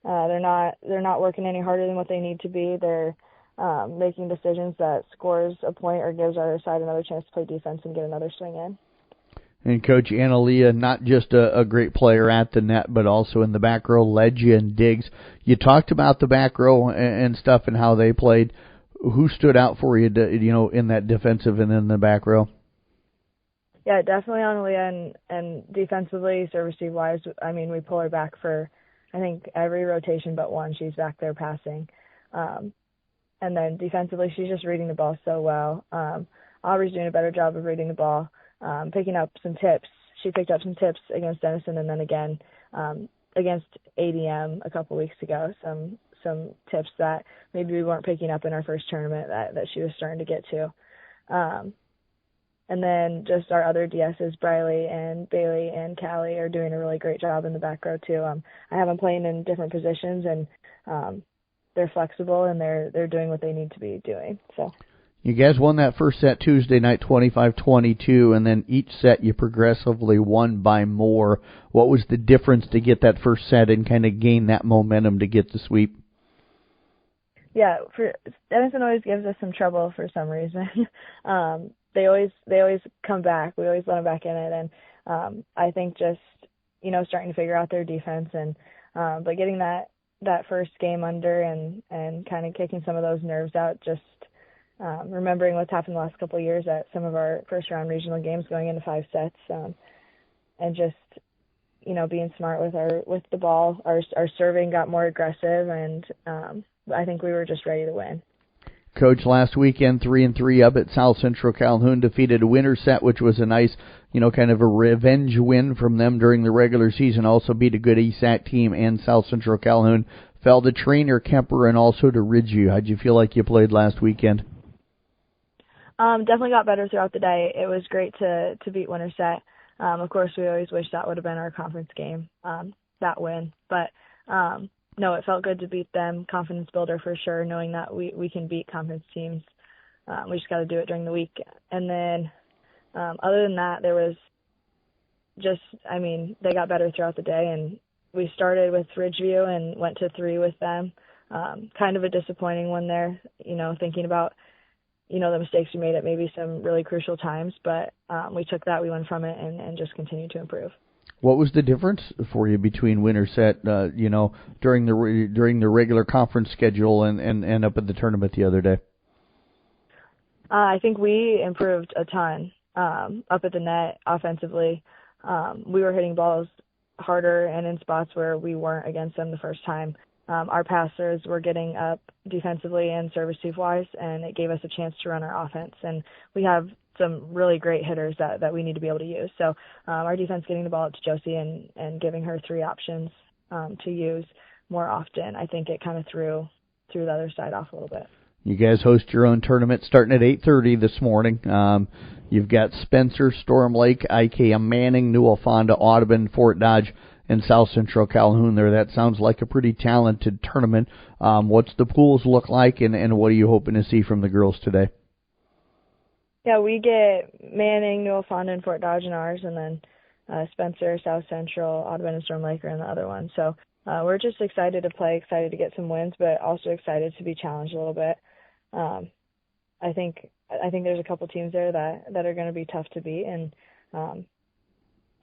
They're not working any harder than what they need to be. They're making decisions that scores a point or gives our side another chance to play defense and get another swing in. And Coach Analia, not just a great player at the net, but also in the back row, led you in digs. You talked about the back row and stuff and how they played. Who stood out for you, in that defensive and in the back row? Yeah, definitely Analia, and defensively, service wise, we pull her back for, I think, every rotation but one. She's back there passing. And then defensively, she's just reading the ball so well. Aubrey's doing a better job of reading the ball, picking up some tips. She picked up some tips against Denison, and then again, against ADM a couple weeks ago, some tips that maybe we weren't picking up in our first tournament that she was starting to get to. And then just our other DSs, Briley and Bailey and Callie, are doing a really great job in the back row too. I have them playing in different positions, and they're flexible and they're doing what they need to be doing. So you guys won that first set Tuesday night 25-22, and then each set you progressively won by more. What was the difference to get that first set and kind of gain that momentum to get the sweep? Yeah, Evanston always gives us some trouble for some reason. They always come back. We always let them back in it, and I think just starting to figure out their defense and but getting that first game under and kind of kicking some of those nerves out. Just remembering what's happened the last couple of years at some of our first round regional games, going into 5 sets, and just being smart with the ball. Our serving got more aggressive, and I think we were just ready to win. Coach, last weekend 3-3 up at South Central Calhoun, defeated a Winterset, which was a nice, kind of a revenge win from them during the regular season. Also beat a good ESAC team, and South Central Calhoun fell to Trainer Kemper and also to Ridgeview. How'd you feel like you played last weekend? Definitely got better throughout the day. It was great to beat Winterset. Of course, we always wish that would have been our conference game, that win. But no, it felt good to beat them. Confidence builder for sure, knowing that we can beat conference teams. We just got to do it during the week. And then other than that, there was just, they got better throughout the day. And we started with Ridgeview and went to 3 with them. Kind of a disappointing one there, thinking about, the mistakes we made at maybe some really crucial times. But we took that, we went from it, and just continued to improve. What was the difference for you between Winterset, during the regular conference schedule and up at the tournament the other day? I think we improved a ton up at the net offensively. We were hitting balls harder and in spots where we weren't against them the first time. Our passers were getting up defensively and service receive-wise, and it gave us a chance to run our offense. And we have some really great hitters that we need to be able to use. So our defense getting the ball up to Josie and giving her 3 options to use more often, I think it kind of threw the other side off a little bit. You guys host your own tournament starting at 8:30 this morning. You've got Spencer, Storm Lake, IKM Manning, New Alfonda, Audubon, Fort Dodge, and South Central Calhoun there. That sounds like a pretty talented tournament. What's the pools look like, and what are you hoping to see from the girls today? Yeah, we get Manning, New Alfonda, and Fort Dodge in ours, and then Spencer, South Central, Audubon, and Storm Lake are in the other one. So we're just excited to play, excited to get some wins, but also excited to be challenged a little bit. I think there's a couple teams there that are going to be tough to beat, and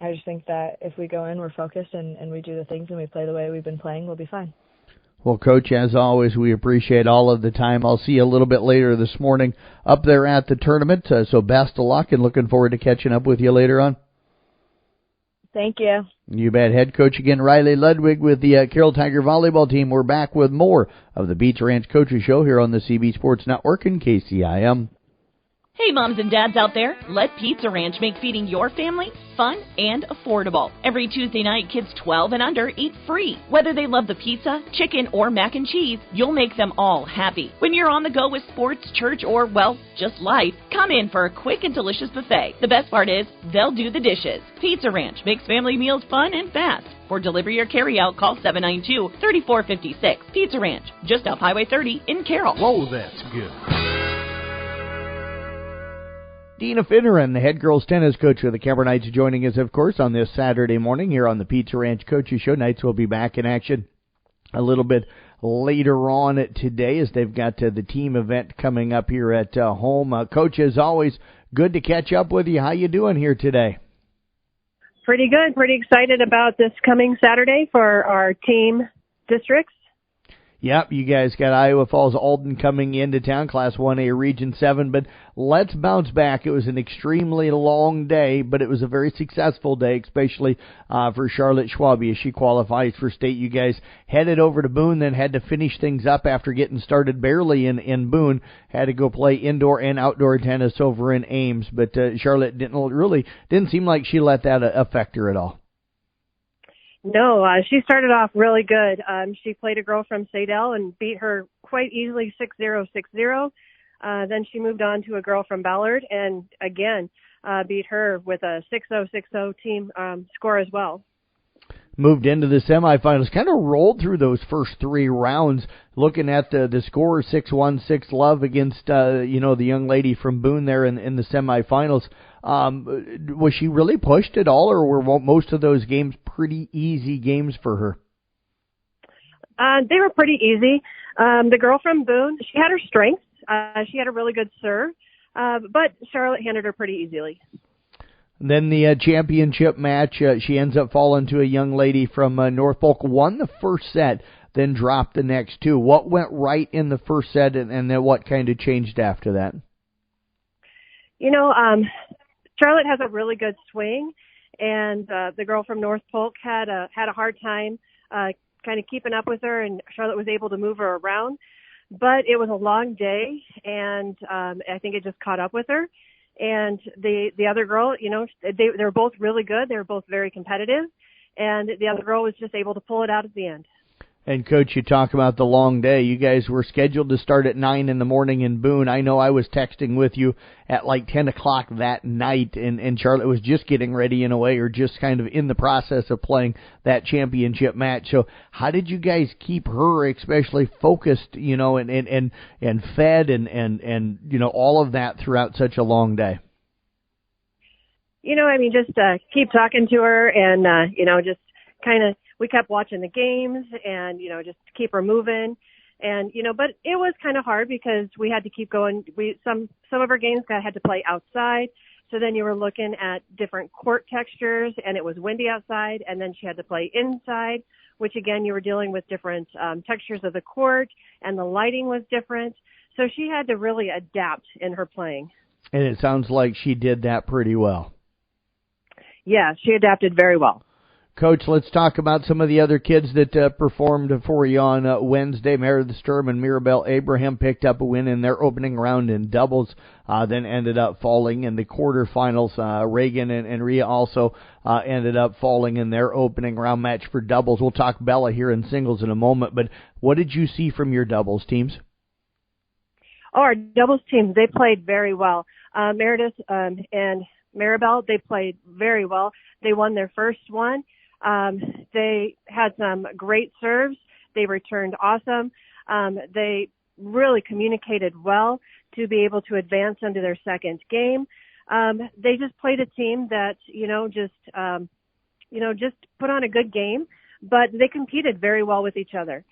I just think that if we go in, we're focused, and we do the things and we play the way we've been playing, we'll be fine. Well, Coach, as always, we appreciate all of the time. I'll see you a little bit later this morning up there at the tournament, so best of luck, and looking forward to catching up with you later on. Thank you. You bet. Head coach again, Riley Ludwig with the Carroll Tiger volleyball team. We're back with more of the Pizza Ranch Coaches Show here on the CB Sports Network and KCIM. Hey moms and dads out there, let Pizza Ranch make feeding your family fun and affordable. Every Tuesday night, kids 12 and under eat free. Whether they love the pizza, chicken, or mac and cheese, you'll make them all happy. When you're on the go with sports, church, or, well, just life, come in for a quick and delicious buffet. The best part is, they'll do the dishes. Pizza Ranch makes family meals fun and fast. For delivery or carry-out, call 792-3456. Pizza Ranch, just off Highway 30 in Carroll. Whoa, that's good. Dina Finneran, the head girls tennis coach of the Kemper Knights, joining us, of course, on this Saturday morning here on the Pizza Ranch Coaches Show. Knights will be back in action a little bit later on today as they've got the team event coming up here at home. Coach, as always, good to catch up with you. How you doing here today? Pretty good. Pretty excited about this coming Saturday for our team districts. Yep, you guys got Iowa Falls Alden coming into town, Class 1A Region 7, but let's bounce back. It was an extremely long day, but it was a very successful day, especially for Charlotte Schwabe as she qualifies for state. You guys headed over to Boone, then had to finish things up after getting started barely in Boone. Had to go play indoor and outdoor tennis over in Ames, but Charlotte didn't seem like she let that affect her at all. No, she started off really good. She played a girl from Sadell and beat her quite easily 6-0, 6-0. Then she moved on to a girl from Ballard and again beat her with a 6-0, 6-0 team score as well. Moved into the semifinals, kind of rolled through those first three rounds. Looking at the score, 6-1, 6-love against the young lady from Boone there in the semifinals. Was she really pushed at all, or were most of those games pretty easy games for her? They were pretty easy. The girl from Boone, she had her strengths. She had a really good serve, but Charlotte handled her pretty easily. Then the championship match, she ends up falling to a young lady from North Polk, won the first set, then dropped the next two. What went right in the first set, and then what kind of changed after that? Charlotte has a really good swing, and the girl from North Polk had a hard time kind of keeping up with her, and Charlotte was able to move her around. But it was a long day, and I think it just caught up with her. And the other girl, they were both really good. They were both very competitive, and the other girl was just able to pull it out at the end. And, Coach, you talk about the long day. You guys were scheduled to start at 9 in the morning in Boone. I know I was texting with you at like 10 o'clock that night, and Charlotte was just getting ready in a way, or just kind of in the process of playing that championship match. So how did you guys keep her especially focused, and fed and all of that throughout such a long day? Just keep talking to her and, just kind of, we kept watching the games and, just keep her moving. And, but it was kind of hard because we had to keep going. Some of our games had to play outside. So then you were looking at different court textures and it was windy outside. And then she had to play inside, which again, you were dealing with different textures of the court and the lighting was different. So she had to really adapt in her playing. And it sounds like she did that pretty well. Yeah, she adapted very well. Coach, let's talk about some of the other kids that performed for you on Wednesday. Meredith Sturm and Mirabelle Abraham picked up a win in their opening round in doubles, then ended up falling in the quarterfinals. Reagan and Rhea also ended up falling in their opening round match for doubles. We'll talk Bella here in singles in a moment, but what did you see from your doubles teams? Oh, our doubles teams, they played very well. Meredith and Maribel, they played very well. They won their first one. They had some great serves. They returned awesome. They really communicated well to be able to advance into their second game. They just played a team that, just put on a good game, but they competed very well with each other.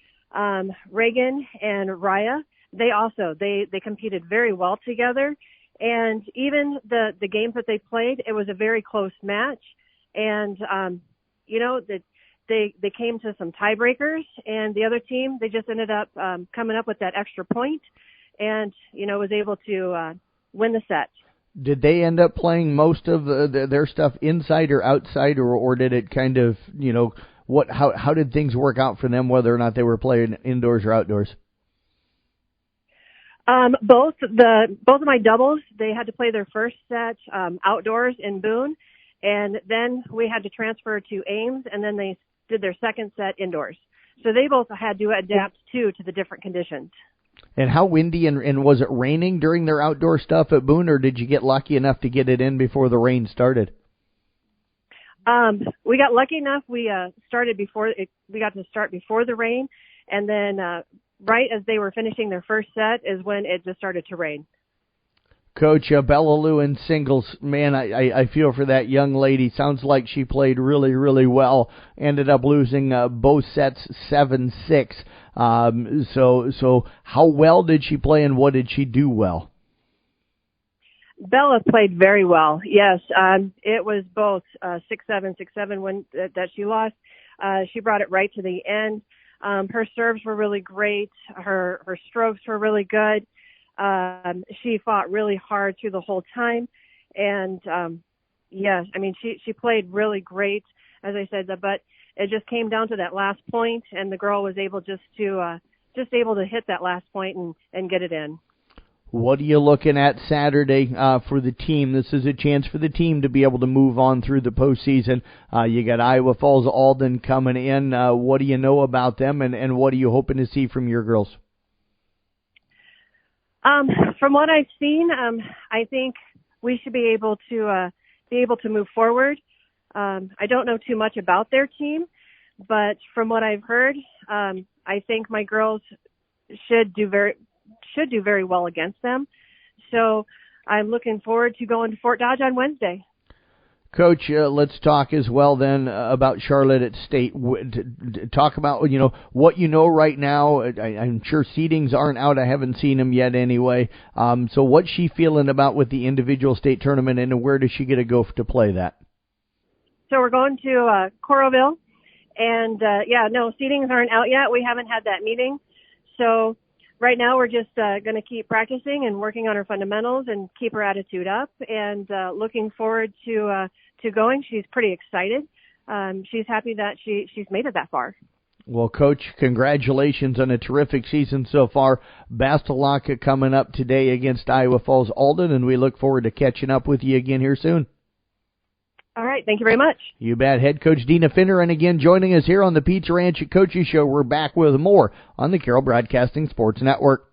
Reagan and Raya, they competed very well together. And even the games that they played, it was a very close match. And, that they came to some tiebreakers, and the other team, they just ended up coming up with that extra point and, was able to win the set. Did they end up playing most of their stuff inside or outside, or did it kind of, how did things work out for them, whether or not they were playing indoors or outdoors? Both of my doubles, they had to play their first set outdoors in Boone, and then we had to transfer to Ames, and then they did their second set indoors. So they both had to adapt to the different conditions. And how windy and was it raining during their outdoor stuff at Boone, or did you get lucky enough to get it in before the rain started? We got lucky enough. We we got to start before the rain, and then right as they were finishing their first set is when it just started to rain. Coach, Bella Lou in singles, man, I feel for that young lady. Sounds like she played really, really well. Ended up losing both sets 7-6. So how well did she play, and what did she do well? Bella played very well. Yes, it was both 6-7, 6-7 when that she lost. She brought it right to the end. Her serves were really great. Her strokes were really good. She fought really hard through the whole time. And, she played really great, as I said, but it just came down to that last point, and the girl was able able to hit that last point and get it in. What are you looking at Saturday for the team? This is a chance for the team to be able to move on through the postseason. You got Iowa Falls Alden coming in. What do you know about them, and what are you hoping to see from your girls? From what I've seen, I think we should be able to move forward. I don't know too much about their team, but from what I've heard, I think my girls should do very well against them. So I'm looking forward to going to Fort Dodge on Wednesday. Coach, let's talk as well then about Charlotte at State. Talk about, what you know right now. I'm sure seedings aren't out. I haven't seen them yet anyway. So what's she feeling about with the individual state tournament, and where does she get to go to play that? So we're going to Coralville, and seedings aren't out yet. We haven't had that meeting. So right now we're just going to keep practicing and working on her fundamentals and keep her attitude up, and looking forward to going. She's pretty excited. She's happy that she's made it that far. Well, Coach, congratulations on a terrific season so far. Bastalaka coming up today against Iowa Falls Alden, and we look forward to catching up with you again here soon. All right. Thank you very much. You bet. Head Coach Dina Finner, and again joining us here on the Pizza Ranch Coaches Show. We're back with more on the Carroll Broadcasting Sports Network.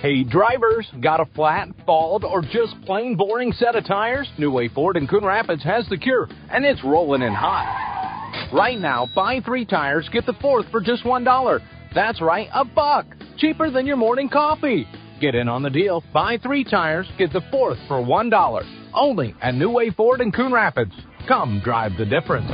Hey drivers, got a flat, bald, or just plain boring set of tires? New Way Ford in Coon Rapids has the cure, and it's rolling in hot. Right now, buy 3 tires, get the 4th for just $1. That's right, $1. Cheaper than your morning coffee. Get in on the deal. Buy 3 tires, get the 4th for $1. Only at New Way Ford in Coon Rapids. Come drive the difference.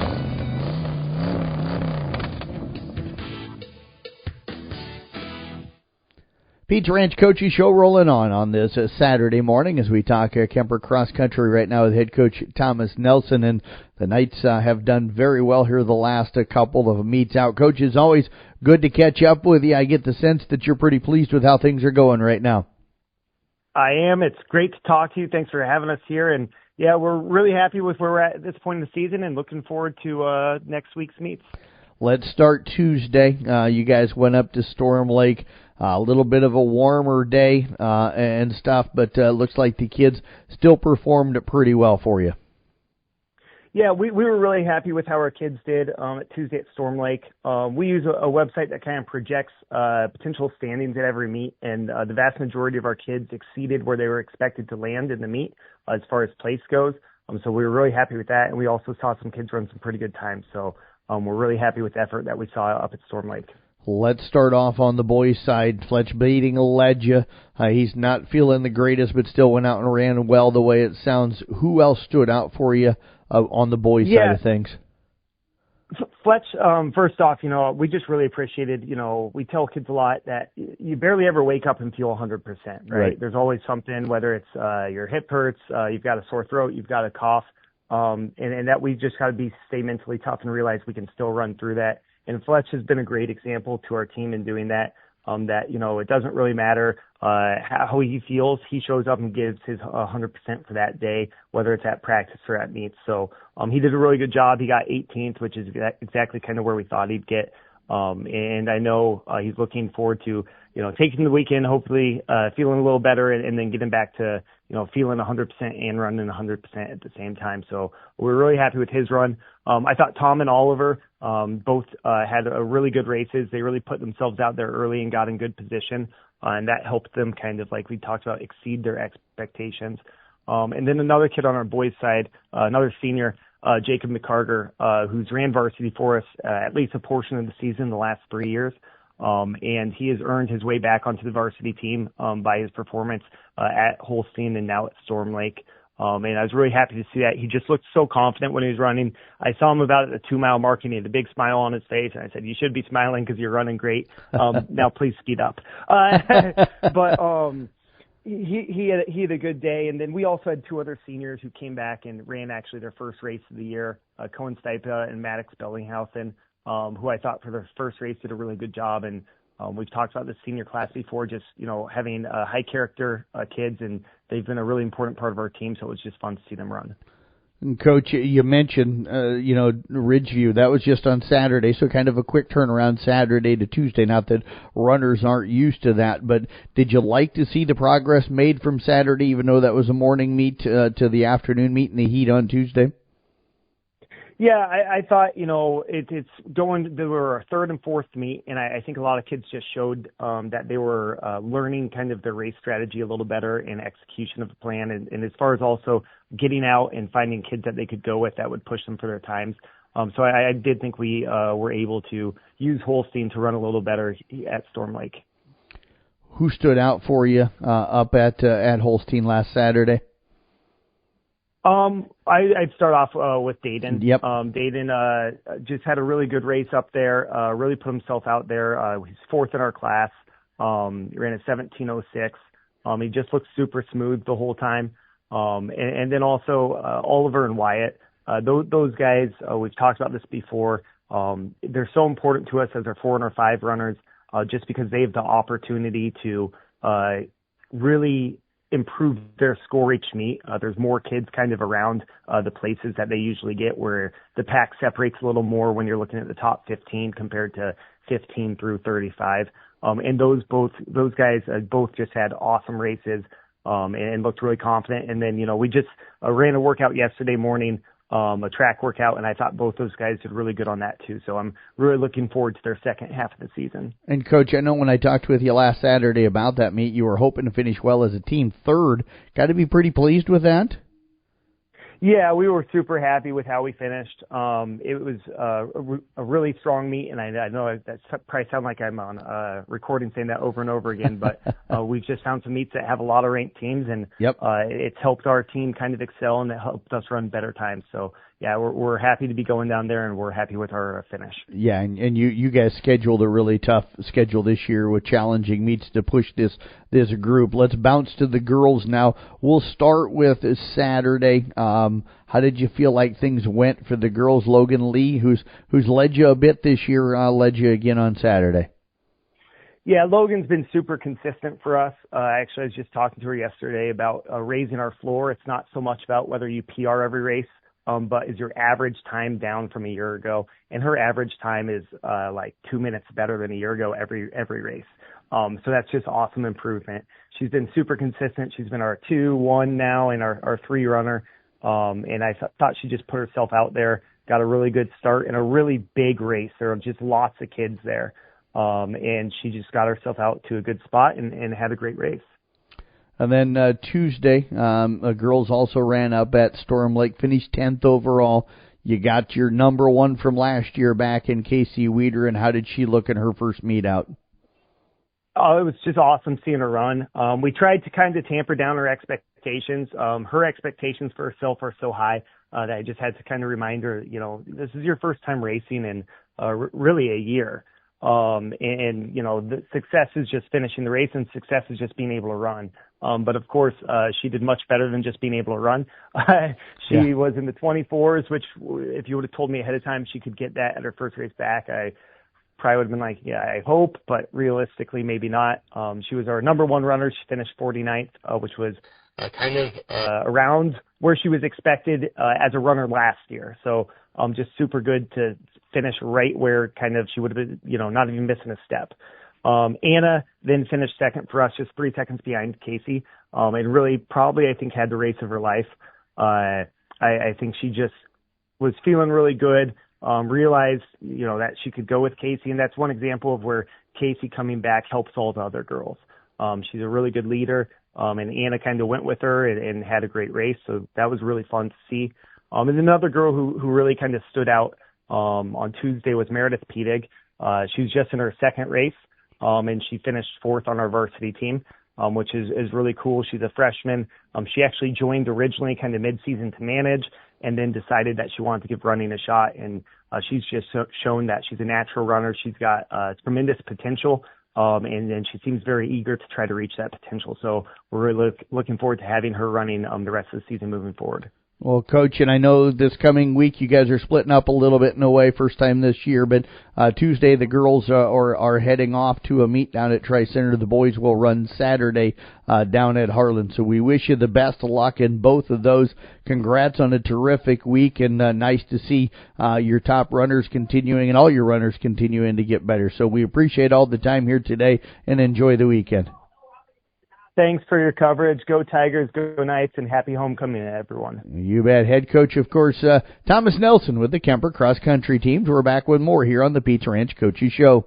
Pizza Ranch Coaches Show rolling on this Saturday morning as we talk Kemper Cross Country right now with head coach Thomas Nelson, and the Knights have done very well here the last couple of meets out. Coach, it's always good to catch up with you. I get the sense that you're pretty pleased with how things are going right now. I am. It's great to talk to you. Thanks for having us here. And, yeah, we're really happy with where we're at this point in the season and looking forward to next week's meets. Let's start Tuesday. You guys went up to Storm Lake. A little bit of a warmer day and stuff, but looks like the kids still performed pretty well for you. Yeah, we were really happy with how our kids did at Tuesday at Storm Lake. We use a website that kind of projects potential standings at every meet, and the vast majority of our kids exceeded where they were expected to land in the meet as far as place goes. So we were really happy with that, and we also saw some kids run some pretty good times. So we're really happy with the effort that we saw up at Storm Lake. Let's start off on the boys' side. Fletch beating Ledja. He's not feeling the greatest, but still went out and ran well the way it sounds. Who else stood out for you on the boys' side of things? Fletch, first off, we just really appreciated, we tell kids a lot that you barely ever wake up and feel 100%, right? There's always something, whether it's your hip hurts, you've got a sore throat, you've got a cough, and that we just got to stay mentally tough and realize we can still run through that. And Fletch has been a great example to our team in doing that, it doesn't really matter how he feels. He shows up and gives his 100% for that day, whether it's at practice or at meets. So he did a really good job. He got 18th, which is exactly kind of where we thought he'd get. And I know he's looking forward to, taking the weekend, hopefully feeling a little better and then getting back to, feeling 100% and running 100% at the same time. So we're really happy with his run. I thought Tom and Oliver both had a really good races. They really put themselves out there early and got in good position, and that helped them kind of, like we talked about, exceed their expectations. And then another kid on our boys' side, another senior, Jacob McCarter, who's ran varsity for us at least a portion of the season the last 3 years. And he has earned his way back onto the varsity team by his performance at Holstein and now at Storm Lake. And I was really happy to see that. He just looked so confident when he was running. I saw him about at the 2-mile mark, and he had a big smile on his face. And I said, "You should be smiling because you're running great. Now please speed up." He had a good day. And then we also had 2 other seniors who came back and ran actually their first race of the year, Cohen Stipe and Maddox Bellinghausen, who I thought for their first race did a really good job. And we've talked about the senior class before, just, having high character kids, and they've been a really important part of our team. So it was just fun to see them run. And Coach, you mentioned, Ridgeview. That was just on Saturday, so kind of a quick turnaround Saturday to Tuesday. Not that runners aren't used to that, but did you like to see the progress made from Saturday, even though that was a morning meet to the afternoon meet in the heat on Tuesday? Yeah, I thought, it's going, there were a third and fourth meet, and I think a lot of kids just showed that they were learning kind of their race strategy a little better in execution of the plan, and as far as also getting out and finding kids that they could go with that would push them for their times. So I did think we were able to use Holstein to run a little better at Storm Lake. Who stood out for you up at Holstein last Saturday? I'd start off with Dayton. Yep. Dayton just had a really good race up there, really put himself out there. He's fourth in our class. He ran a 17:06. He just looked super smooth the whole time. And then also Oliver and Wyatt. Those guys, we've talked about this before. They're so important to us as our 4 and our 5 runners, just because they have the opportunity to really improve their score each meet. There's more kids kind of around the places that they usually get, where the pack separates a little more when you're looking at the top 15 compared to 15 through 35. And those guys both just had awesome races and looked really confident. And then, we just ran a workout yesterday morning, a track workout, and I thought both those guys did really good on that too. So I'm really looking forward to their second half of the season. And Coach, I know when I talked with you last Saturday about that meet, you were hoping to finish well as a team third. Got to be pretty pleased with that? Yeah, we were super happy with how we finished. It was a really strong meet, and I know that probably sound like I'm on recording saying that over and over again, but we've just found some meets that have a lot of ranked teams, and it's helped our team kind of excel, and it helped us run better times. So, yeah, we're happy to be going down there, and we're happy with our finish. Yeah, and you guys scheduled a really tough schedule this year with challenging meets to push this group. Let's bounce to the girls now. We'll start with Saturday. How did you feel like things went for the girls? Logan Lee, who's led you a bit this year, led you again on Saturday. Yeah, Logan's been super consistent for us. Actually, I was just talking to her yesterday about raising our floor. It's not so much about whether you PR every race, but is your average time down from a year ago? And her average time is like 2 minutes better than a year ago every race. So that's just awesome improvement. She's been super consistent. She's been our 2, 1 now, and our 3 runner. And I thought she just put herself out there, got a really good start in a really big race. There were just lots of kids there. And she just got herself out to a good spot and had a great race. And then Tuesday, girls also ran up at Storm Lake, finished 10th overall. You got your number 1 from last year back in Casey Weeder, and how did she look in her first meet out? Oh, it was just awesome seeing her run. We tried to kind of tamper down her expectations. Her expectations for herself are so high that I just had to kind of remind her, this is your first time racing in really a year. And the success is just finishing the race, and success is just being able to run. But of course, she did much better than just being able to run. She was in the 24s, which if you would have told me ahead of time she could get that at her first race back, I probably would have been like, yeah, I hope, but realistically, maybe not. She was our number 1 runner. She finished 49th, which was kind of around where she was expected as a runner last year. So just super good to finish right where kind of she would have been, not even missing a step. Anna then finished second for us, just 3 seconds behind Casey, and really probably, I think, had the race of her life. I think she just was feeling really good, realized, that she could go with Casey, and that's one example of where Casey coming back helps all the other girls. She's a really good leader, and Anna kind of went with her and had a great race, so that was really fun to see. And another girl who really kind of stood out on Tuesday was Meredith Pedig. She was just in her second race, and she finished 4th on our varsity team, which is really cool. She's a freshman. She actually joined originally kind of mid-season to manage, and then decided that she wanted to give running a shot. And she's just shown that she's a natural runner. She's got tremendous potential, and she seems very eager to try to reach that potential. So we're really looking forward to having her running the rest of the season moving forward. Well, Coach, and I know this coming week you guys are splitting up a little bit in a way, first time this year, but Tuesday the girls are heading off to a meet down at Tri-Center. The boys will run Saturday down at Harlan. So we wish you the best of luck in both of those. Congrats on a terrific week, and nice to see your top runners continuing and all your runners continuing to get better. So we appreciate all the time here today, and enjoy the weekend. Thanks for your coverage. Go Tigers, go Knights, and happy homecoming to everyone. You bet. Head coach, of course, Thomas Nelson with the Kemper Cross Country teams. We're back with more here on the Pizza Ranch Coaches Show.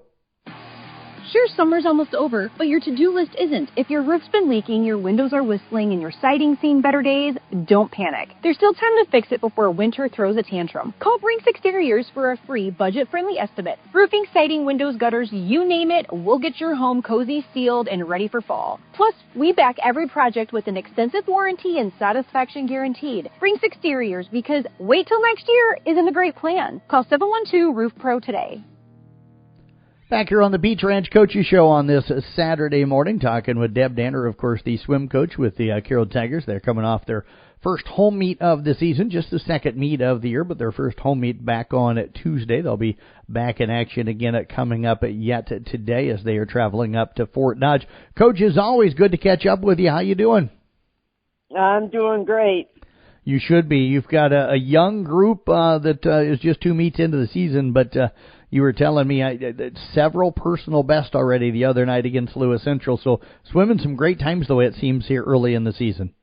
Sure, summer's almost over, but your to-do list isn't. If your roof's been leaking, your windows are whistling, and your siding's seen better days, don't panic. There's still time to fix it before winter throws a tantrum. Call Brinks Exteriors for a free, budget-friendly estimate. Roofing, siding, windows, gutters, you name it, we'll get your home cozy, sealed, and ready for fall. Plus, we back every project with an extensive warranty and satisfaction guaranteed. Brinks Exteriors, because wait till next year isn't a great plan. Call 712-ROOF-PRO today. Back here on the Beach Ranch Coaches Show on this Saturday morning, talking with Deb Danner, of course, the swim coach with the Carroll Tigers. They're coming off their first home meet of the season, just the second meet of the year, but their first home meet back on Tuesday. They'll be back in action again coming up yet today as they are traveling up to Fort Dodge. Coach, it's always good to catch up with you. How you doing? I'm doing great. You should be. You've got a young group that is just 2 meets into the season, but you were telling me several personal best already the other night against Lewis Central. So swimming some great times, the way it seems, here early in the season.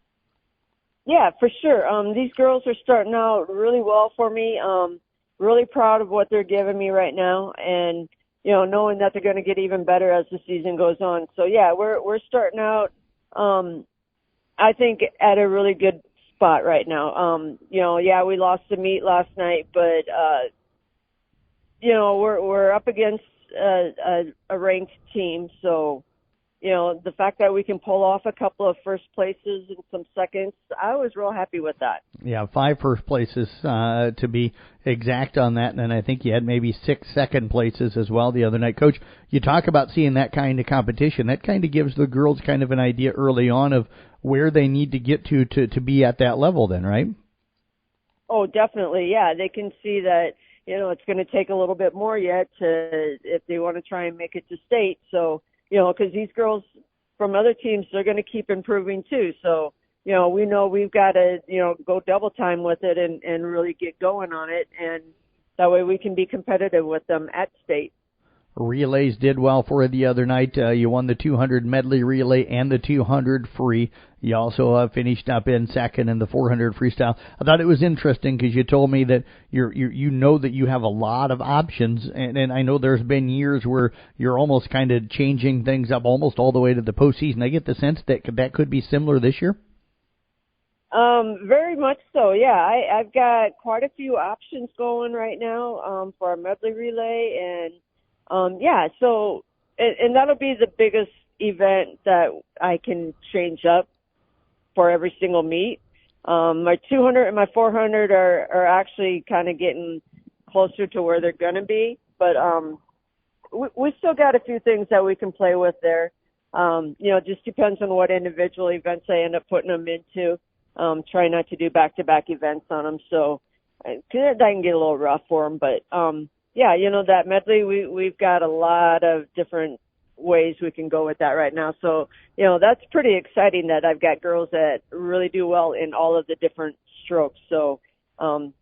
Yeah, for sure. These girls are starting out really well for me. Really proud of what they're giving me right now, and knowing that they're going to get even better as the season goes on. So yeah, we're starting out. I think at a really good spot right now. We lost the meet last night, but we're up against a ranked team, so the fact that we can pull off a couple of first places and some seconds, I was real happy with that. Yeah, 5 first places to be exact on that, and then I think you had maybe 6 second places as well the other night. Coach, you talk about seeing that kind of competition. That kind of gives the girls kind of an idea early on of where they need to get to be at that level then, right? Oh, definitely, yeah. They can see that, it's going to take a little bit more yet if they want to try and make it to state. So, because these girls from other teams, they're going to keep improving too. So, we know we've got to, go double time with it and really get going on it. And that way we can be competitive with them at state. Relays did well for you the other night. You won the 200 medley relay and the 200 free. You also finished up in second in the 400 freestyle. I thought it was interesting because you told me that you know that you have a lot of options, and I know there's been years where you're almost kind of changing things up almost all the way to the postseason. I get the sense that could be similar this year. Very much so, yeah. I've got quite a few options going right now for our medley relay, and so that'll be the biggest event that I can change up for every single meet. My 200 and my 400 are actually kind of getting closer to where they're going to be, but we still got a few things that we can play with there. Just depends on what individual events I end up putting them into. Try not to do back-to-back events on them, so that can get a little rough for them, but that medley, we've got a lot of different ways we can go with that right now. So, that's pretty exciting that I've got girls that really do well in all of the different strokes. So, I'm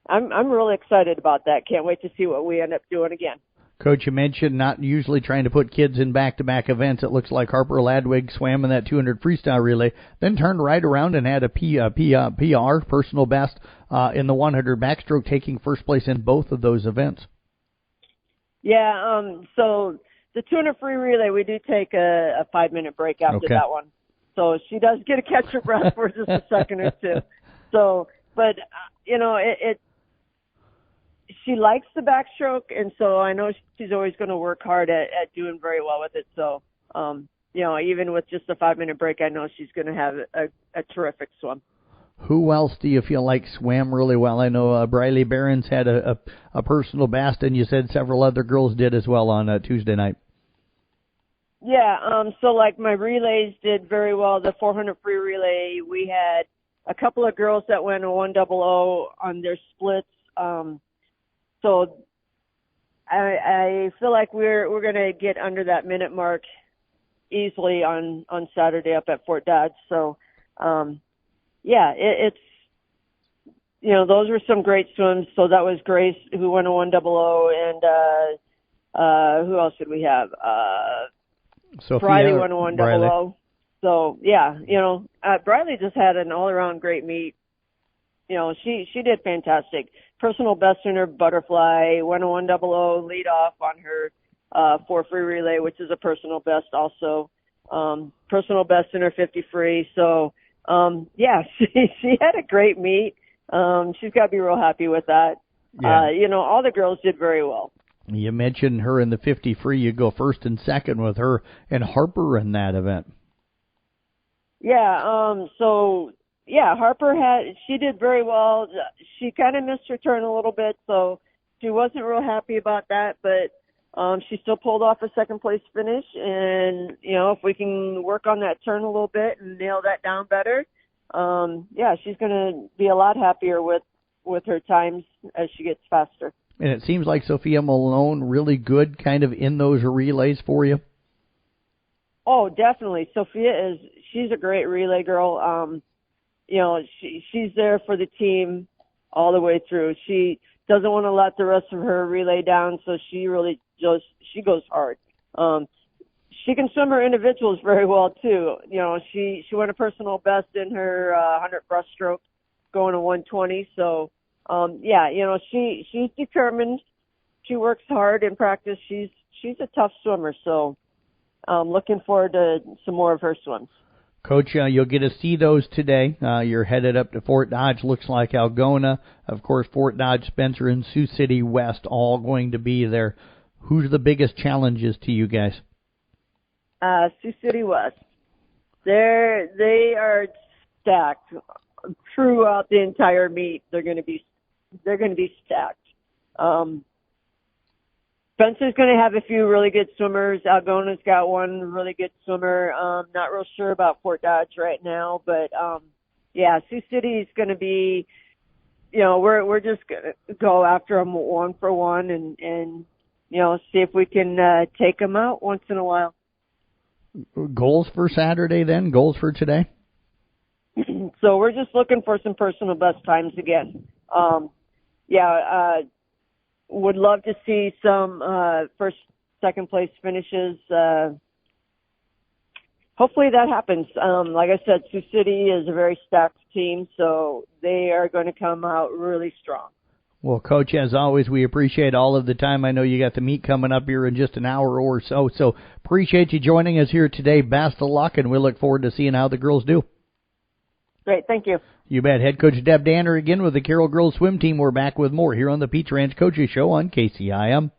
really excited about that. Can't wait to see what we end up doing again. Coach, you mentioned not usually trying to put kids in back-to-back events. It looks like Harper Ladwig swam in that 200 freestyle relay, then turned right around and had a PR, personal best, in the 100 backstroke, taking first place in both of those events. Yeah, so the 200 free relay, we do take a 5-minute break after that one. So she does get to catch her breath for just a second or two. So, but, she likes the backstroke, and so I know she's always going to work hard at doing very well with it. So, even with just a 5-minute break, I know she's going to have a terrific swim. Who else do you feel like swam really well? I know Briley Barons had a personal best, and you said several other girls did as well on Tuesday night. Yeah, so like my relays did very well. The 400 free relay, we had a couple of girls that went a 100 on their splits. So I feel like we're going to get under that minute mark easily on Saturday up at Fort Dodge. So, it's, those were some great swims. So that was Grace, who went a 100, and who else did we have? Briley went a 100. So, Briley just had an all-around great meet. She did fantastic. Personal best in her butterfly, went a 100 lead off on her 4 free relay, which is a personal best also. Personal best in her 50 free. So, she had a great meet. She's got to be real happy with that. Yeah. All the girls did very well. You mentioned her in the 50 free. You go first and second with her and Harper in that event. Yeah. Harper she did very well. She kind of missed her turn a little bit, so she wasn't real happy about that, but she still pulled off a second place finish. And, if we can work on that turn a little bit and nail that down better, she's going to be a lot happier with her times as she gets faster. And it seems like Sophia Malone really good kind of in those relays for you. Oh, definitely. Sophia she's a great relay girl. She's there for the team all the way through. She doesn't want to let the rest of her relay down, so she really she goes hard. She can swim her individuals very well too. She went a personal best in her 100 breaststroke, going to 120. So, she's determined. She works hard in practice. She's a tough swimmer. So, looking forward to some more of her swims. Coach, you'll get to see those today. You're headed up to Fort Dodge. Looks like Algona, of course, Fort Dodge, Spencer, and Sioux City West all going to be there. Who's the biggest challenges to you guys? Sioux City West. They are stacked throughout the entire meet. They're going to be stacked. Spencer's going to have a few really good swimmers. Algona's got one really good swimmer. Not real sure about Fort Dodge right now, but Sioux City is going to be. We're just going to go after them one for one and see if we can take them out once in a while. Goals for Saturday then? Goals for today? So we're just looking for some personal best times again. Would love to see some first, second place finishes. Hopefully that happens. Like I said, Sioux City is a very stacked team, so they are going to come out really strong. Well, Coach, as always, we appreciate all of the time. I know you got the meet coming up here in just an hour or so, so appreciate you joining us here today. Best of luck, and we look forward to seeing how the girls do. Great, thank you. You bet. Head Coach Deb Danner again with the Carroll Girls Swim Team. We're back with more here on the Peach Ranch Coaches Show on KCIM.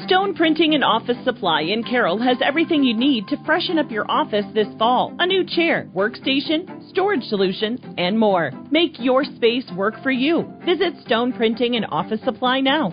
Stone Printing and Office Supply in Carroll has everything you need to freshen up your office this fall. A new chair, workstation, storage solutions, and more. Make your space work for you. Visit Stone Printing and Office Supply now.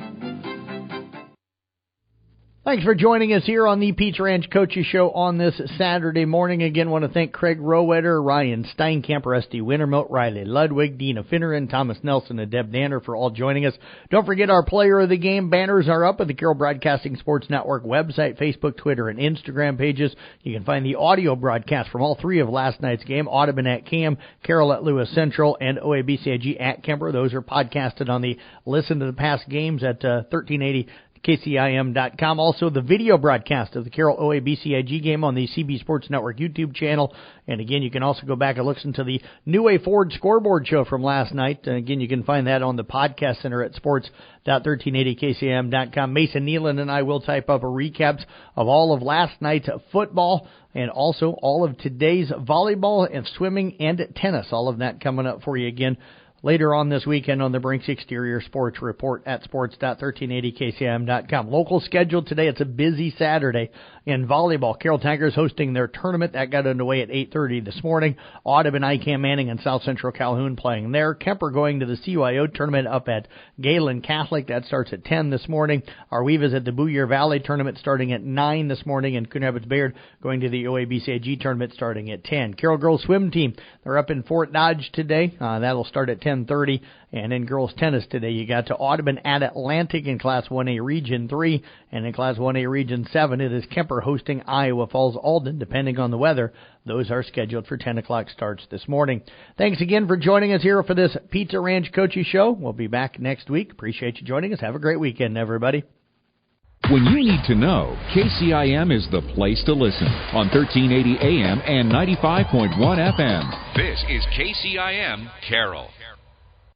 Thanks for joining us here on the Peach Ranch Coaches Show on this Saturday morning. Again, want to thank Craig Rowetter, Ryan Steinkamp, Rusty Wintermote, Riley Ludwig, Dina Finneran, Thomas Nelson, and Deb Danner for all joining us. Don't forget our Player of the Game banners are up at the Carroll Broadcasting Sports Network website, Facebook, Twitter, and Instagram pages. You can find the audio broadcast from all three of last night's game, Audubon at Cam, Carroll at Lewis Central, and OABCIG at Kemper. Those are podcasted on the Listen to the Past Games at 1380 KCIM.com. Also, the video broadcast of the Carroll OABCIG game on the CB Sports Network YouTube channel. And again, you can also go back and listen to the New Way Ford scoreboard show from last night. And again, you can find that on the podcast center at sports.1380KCIM.com. Mason Nealon and I will type up a recaps of all of last night's football and also all of today's volleyball and swimming and tennis. All of that coming up for you again later on this weekend on the Brinks Exterior Sports Report at sports.1380kcim.com. Local schedule today, it's a busy Saturday in volleyball. Carroll Tigers hosting their tournament. That got underway at 8:30 this morning. Audubon, ICAM Manning, and South Central Calhoun playing there. Kemper going to the CYO tournament up at Galen Catholic. That starts at 10 this morning. Arweva's at the Boyer Valley tournament starting at 9 this morning, and Coon Rapids Bayard going to the OABCIG tournament starting at 10. Carroll girls swim team, they're up in Fort Dodge today. That'll start at 10:30. And in girls tennis today, you got to Audubon at Atlantic in Class 1A Region 3. And in Class 1A Region 7, it is Kemper hosting Iowa Falls Alden, depending on the weather. Those are scheduled for 10 o'clock starts this morning. Thanks again for joining us here for this Pizza Ranch Coaches Show. We'll be back next week. Appreciate you joining us. Have a great weekend, everybody. When you need to know, KCIM is the place to listen on 1380 AM and 95.1 FM. This is KCIM Carroll.